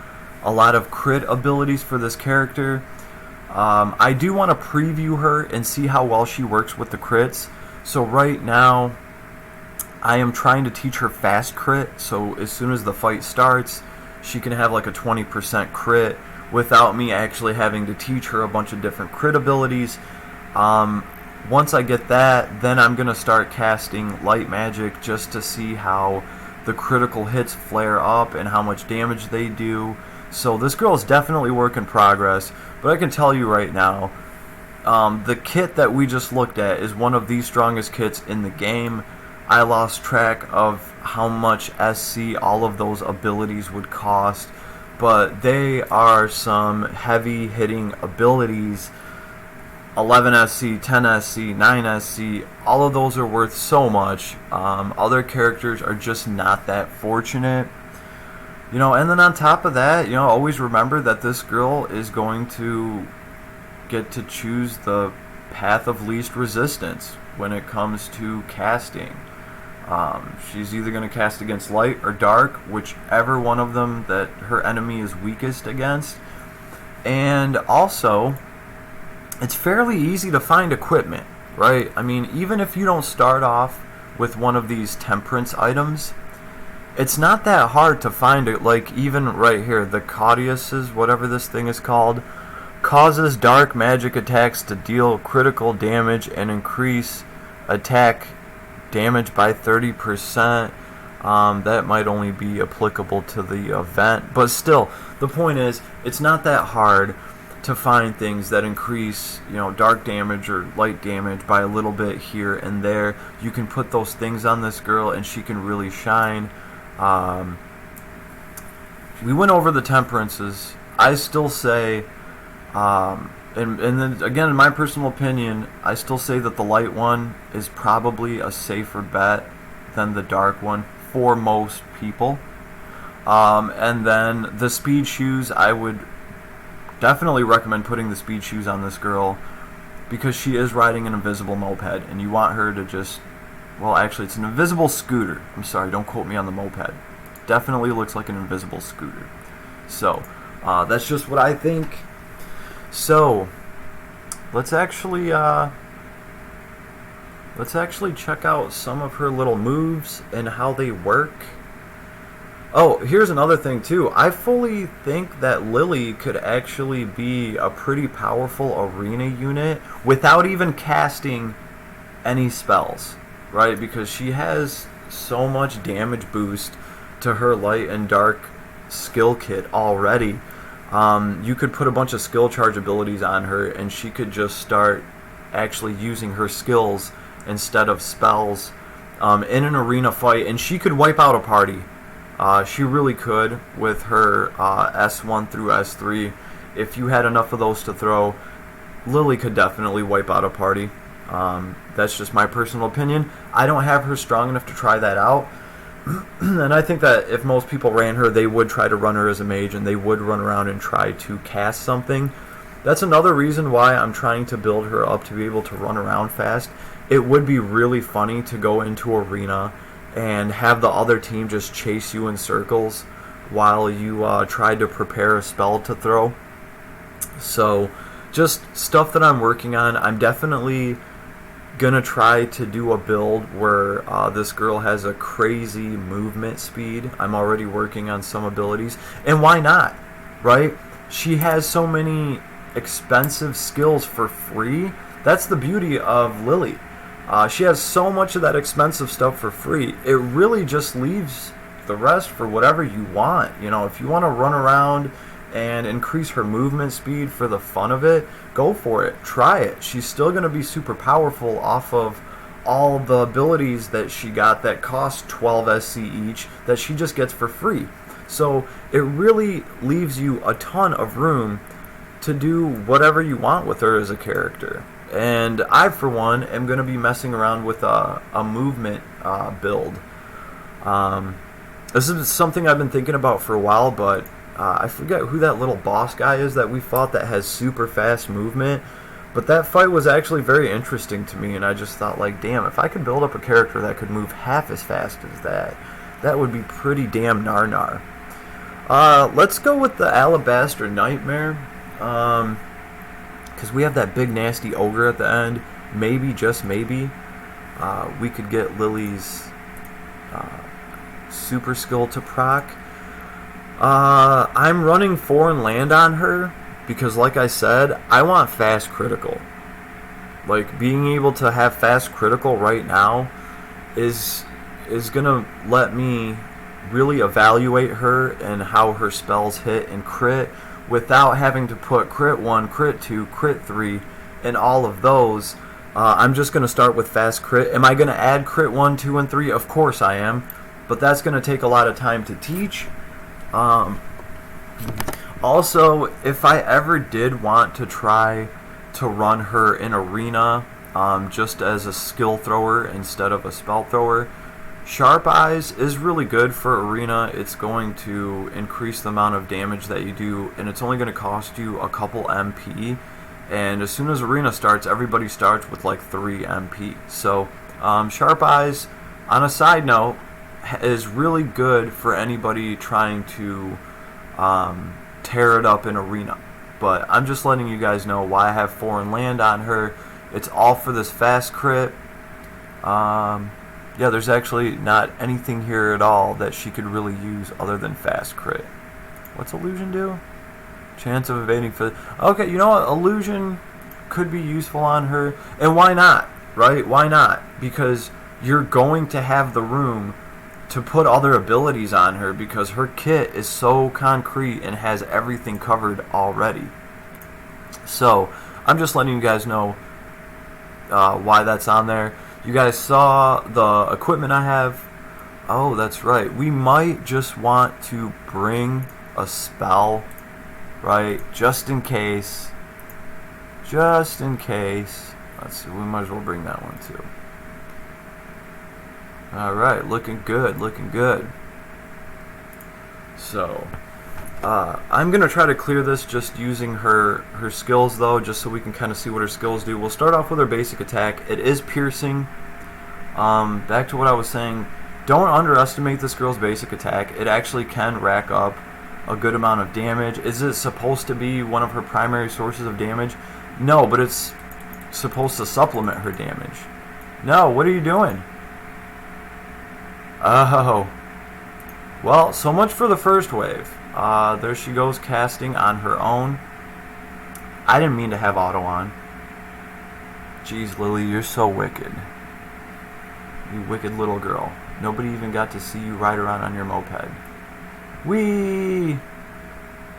a lot of crit abilities for this character. I do want to preview her and see how well she works with the crits. So right now, I am trying to teach her fast crit, so as soon as the fight starts, she can have like a 20% crit without me actually having to teach her a bunch of different crit abilities. once I get that, then I'm going to start casting light magic just to see how the critical hits flare up and how much damage they do. So this girl is definitely work in progress, but I can tell you right now, the kit that we just looked at is one of the strongest kits in the game. I lost track of how much SC all of those abilities would cost, but they are some heavy hitting abilities. 11 SC, 10 SC, 9 SC, all of those are worth so much. Other characters are just not that fortunate. You know, and then on top of that, you know, always remember that this girl is going to get to choose the path of least resistance when it comes to casting. She's either going to cast against light or dark, whichever one of them that her enemy is weakest against. And also, it's fairly easy to find equipment, right? I mean, even if you don't start off with one of these temperance items, it's not that hard to find it. Like, even right here, the Caudius's, whatever this thing is called, causes dark magic attacks to deal critical damage and increase attack damage by 30%. That might only be applicable to the event, but still, the point is, it's not that hard to find things that increase, you know, dark damage or light damage by a little bit here and there. You can put those things on this girl and she can really shine. We went over the temperances. I still say, and then again, in my personal opinion, I still say that the light one is probably a safer bet than the dark one for most people. And then the speed shoes, I would definitely recommend putting the speed shoes on this girl because she is riding an invisible moped and you want her to just, well, actually it's an invisible scooter. I'm sorry, don't quote me on the moped. Definitely looks like an invisible scooter. So, that's just what I think. So, let's actually check out some of her little moves and how they work. Oh, here's another thing too. I fully think that Lily could actually be a pretty powerful arena unit without even casting any spells, right? Because she has so much damage boost to her light and dark skill kit already. You could put a bunch of skill charge abilities on her and she could just start actually using her skills instead of spells in an arena fight, and she could wipe out a party. She really could with her S1 through S3. If you had enough of those to throw, Lily could definitely wipe out a party. That's just my personal opinion. I don't have her strong enough to try that out. And I think that if most people ran her, they would try to run her as a mage and they would run around and try to cast something. That's another reason why I'm trying to build her up to be able to run around fast. It would be really funny to go into arena and have the other team just chase you in circles while you tried to prepare a spell to throw. So, just stuff that I'm working on. I'm definitely gonna try to do a build where this girl has a crazy movement speed. I'm already working on some abilities. And why not, right? She has so many expensive skills for free. That's the beauty of Lily. She has so much of that expensive stuff for free. It really just leaves the rest for whatever you want. You know, if you want to run around and increase her movement speed for the fun of it, go for it. Try it. She's still going to be super powerful off of all the abilities that she got that cost 12 SC each that she just gets for free. So it really leaves you a ton of room to do whatever you want with her as a character. And I, for one, am going to be messing around with a movement build. This is something I've been thinking about for a while, but I forget who that little boss guy is that we fought that has super fast movement. But that fight was actually very interesting to me, and I just thought, like, damn, if I could build up a character that could move half as fast as that, that would be pretty damn nar-nar. Let's go with the Alabaster Nightmare. Because we have that big nasty ogre at the end. Maybe, just maybe, we could get Lily's super skill to proc. I'm running foreign land on her because, like I said, I want fast critical. Like, being able to have fast critical right now is gonna let me really evaluate her and how her spells hit and crit without having to put crit 1, crit 2, crit 3, and all of those. I'm just going to start with fast crit. Am I going to add crit 1, 2, and 3? Of course I am, but that's going to take a lot of time to teach. Also, if I ever did want to try to run her in arena just as a skill thrower instead of a spell thrower, Sharp Eyes is really good for arena. It's going to increase the amount of damage that you do, and it's only going to cost you a couple MP. And as soon as arena starts, everybody starts with like 3 MP. So Sharp Eyes, on a side note, is really good for anybody trying to tear it up in arena. But I'm just letting you guys know why I have foreign land on her. It's all for this fast crit. Yeah, there's actually not anything here at all that she could really use other than fast crit. What's illusion do? Chance of evading. Okay, you know what? Illusion could be useful on her. And why not? Right? Why not? Because you're going to have the room to put other abilities on her because her kit is so concrete and has everything covered already. So, I'm just letting you guys know why that's on there. You guys saw the equipment I have. Oh, that's right. We might just want to bring a spell, right? Just in case. Just in case. Let's see. We might as well bring that one too. Alright, looking good, looking good. So, I'm going to try to clear this just using her skills, though, just so we can kind of see what her skills do. We'll start off with her basic attack. It is piercing. Back to what I was saying, don't underestimate this girl's basic attack. It actually can rack up a good amount of damage. Is it supposed to be one of her primary sources of damage? No, but it's supposed to supplement her damage. No, what are you doing? Oh. Well, so much for the first wave. There she goes, casting on her own. I didn't mean to have auto on. Jeez, Lily, you're so wicked. You wicked little girl. Nobody even got to see you ride around on your moped. Whee!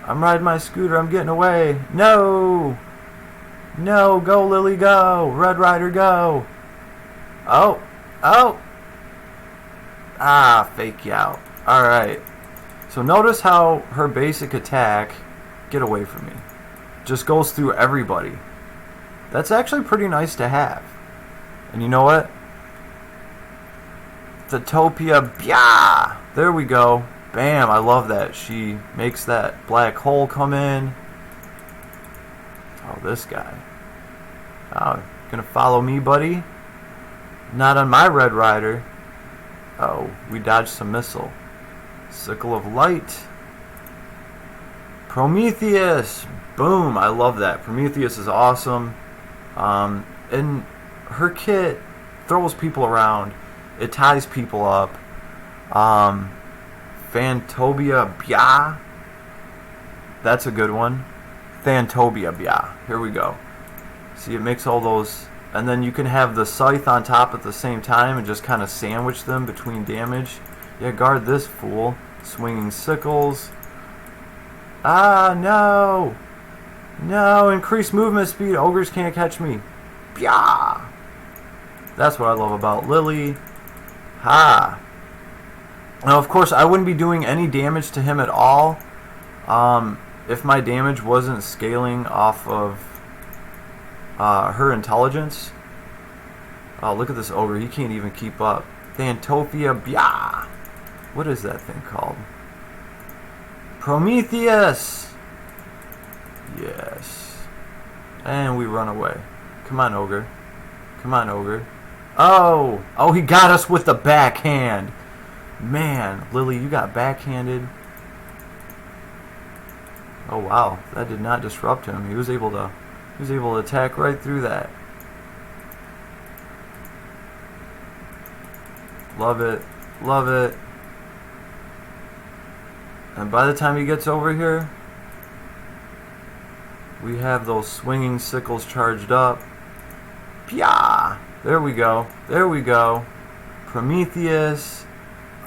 I'm riding my scooter. I'm getting away. No! No, go, Lily, go! Red Rider, go! Oh! Oh! Ah, fake you out. Alright. So notice how her basic attack, get away from me, just goes through everybody. That's actually pretty nice to have. And you know what? Topia, yeah! There we go. Bam, I love that. She makes that black hole come in. Oh, this guy. Oh, gonna follow me, buddy? Not on my Red Rider. Oh, we dodged some missile. Sickle of Light. Prometheus. Boom, I love that. Prometheus is awesome. And her kit throws people around. It ties people up. Phantobia Bia. That's a good one. Phantobia Bia. Here we go. See, it makes all those. And then you can have the scythe on top at the same time and just kind of sandwich them between damage. Yeah, guard this fool. Swinging sickles. Ah, no. No, increased movement speed. Ogres can't catch me. Bia. That's what I love about Lily. Ha! Now, of course, I wouldn't be doing any damage to him at all if my damage wasn't scaling off of her intelligence. Oh, look at this ogre. He can't even keep up. Phantopia Bia! What is that thing called? Prometheus! Yes. And we run away. Come on, ogre. Come on, ogre. Oh! Oh, he got us with the backhand! Man, Lily, you got backhanded. Oh, wow. That did not disrupt him. He was able to attack right through that. Love it. Love it. And by the time he gets over here, we have those swinging sickles charged up. Yeah, there we go. There we go. Prometheus.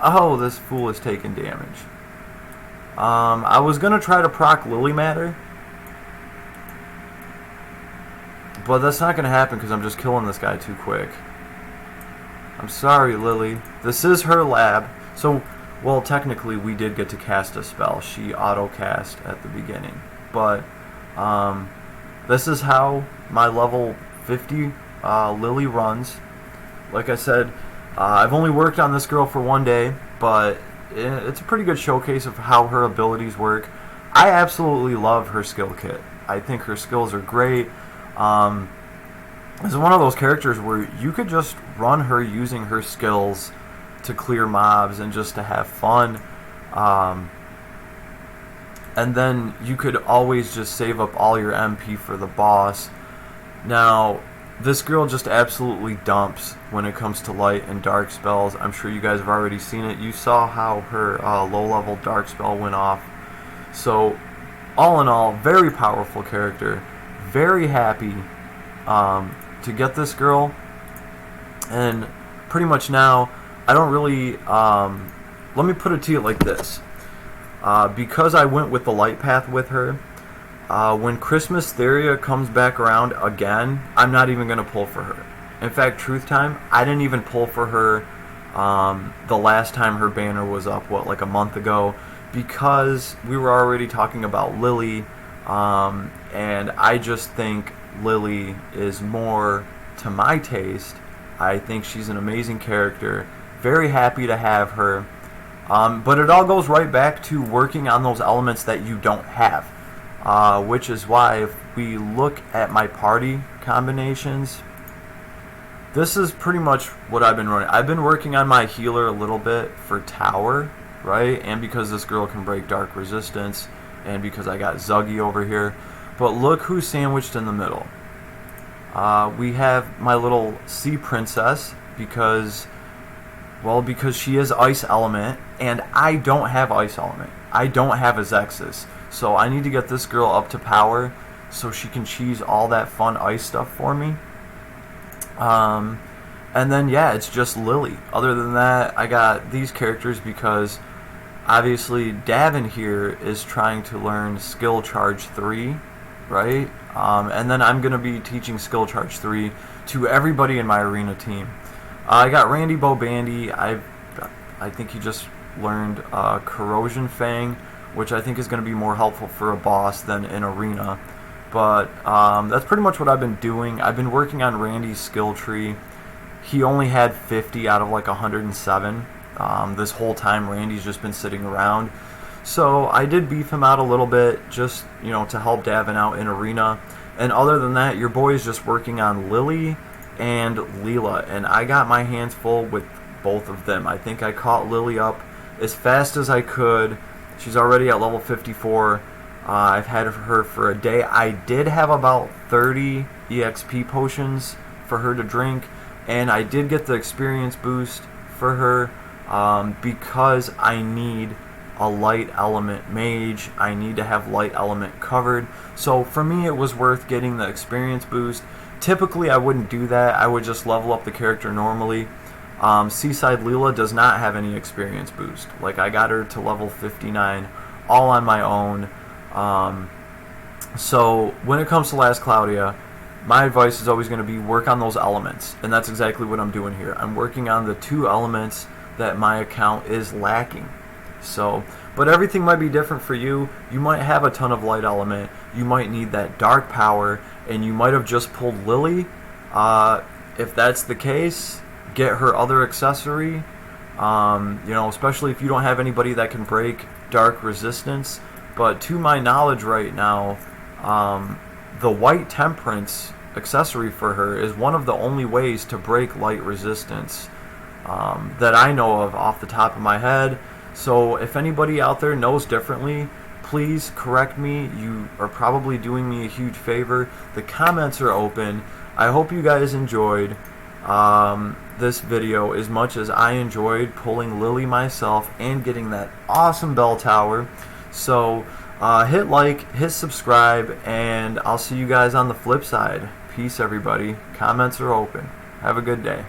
Oh, this fool is taking damage. I was going to try to proc Lily Matter, but that's not going to happen because I'm just killing this guy too quick. I'm sorry, Lily. This is her lab. So, well, technically we did get to cast a spell. She auto-cast at the beginning. But this is how my level 50 Lily runs. Like I said, I've only worked on this girl for 1 day, but it's a pretty good showcase of how her abilities work. I absolutely love her skill kit. I think her skills are great. It's one of those characters where you could just run her using her skills to clear mobs and just to have fun. And then you could always just save up all your MP for the boss. Now, this girl just absolutely dumps when it comes to light and dark spells. I'm sure you guys have already seen it. You saw how her low-level dark spell went off. So, all in all, very powerful character. Very happy to get this girl. And pretty much now, I don't really... let me put it to you like this. Because I went with the light path with her, when Christmas Theria comes back around again, I'm not even going to pull for her. In fact, truth time, I didn't even pull for her the last time her banner was up, what, like a month ago, because we were already talking about Lily, and I just think Lily is more to my taste. I think she's an amazing character. Very happy to have her. But it all goes right back to working on those elements that you don't have. Which is why if we look at my party combinations, this is pretty much what I've been running. I've been working on my healer a little bit for tower, right? And because this girl can break dark resistance, and because I got Zuggy over here. But look who's sandwiched in the middle. We have my little sea princess, because she is ice element, and I don't have ice element. I don't have a Zexus. So I need to get this girl up to power so she can cheese all that fun ice stuff for me. And then, yeah, it's just Lily. Other than that, I got these characters because obviously Davin here is trying to learn Skill Charge 3, right? And then I'm going to be teaching Skill Charge 3 to everybody in my arena team. I got Randy Bobandy. I think he just learned Corrosion Fang, which I think is going to be more helpful for a boss than an arena. But that's pretty much what I've been doing. I've been working on Randy's skill tree. He only had 50 out of like 107. This whole time Randy's just been sitting around. So I did beef him out a little bit just, to help Davin out in arena. And other than that, your boy is just working on Lily and Leela. And I got my hands full with both of them. I think I caught Lily up as fast as I could. She's already at level 54. I've had her for a day. I did have about 30 EXP potions for her to drink, and I did get the experience boost for her because I need a light element mage. I need to have light element covered. So for me, it was worth getting the experience boost. Typically, I wouldn't do that. I would just level up the character normally. Seaside Leela does not have any experience boost. Like, I got her to level 59 all on my own. So when it comes to Last Cloudia, my advice is always going to be work on those elements. And that's exactly what I'm doing here. I'm working on the 2 elements that my account is lacking. So, but everything might be different for you. You might have a ton of light element. You might need that dark power. And you might have just pulled Lily. If that's the case, get her other accessory, especially if you don't have anybody that can break dark resistance. But to my knowledge right now, the white temperance accessory for her is one of the only ways to break light resistance that I know of off the top of my head. So if anybody out there knows differently, please correct me. You are probably doing me a huge favor. The comments are open. I hope you guys enjoyed this video as much as I enjoyed pulling Lily myself and getting that awesome bell tower. So hit like, hit subscribe, and I'll see you guys on the flip side. Peace. Peace, everybody. Comments are open. Have a good day.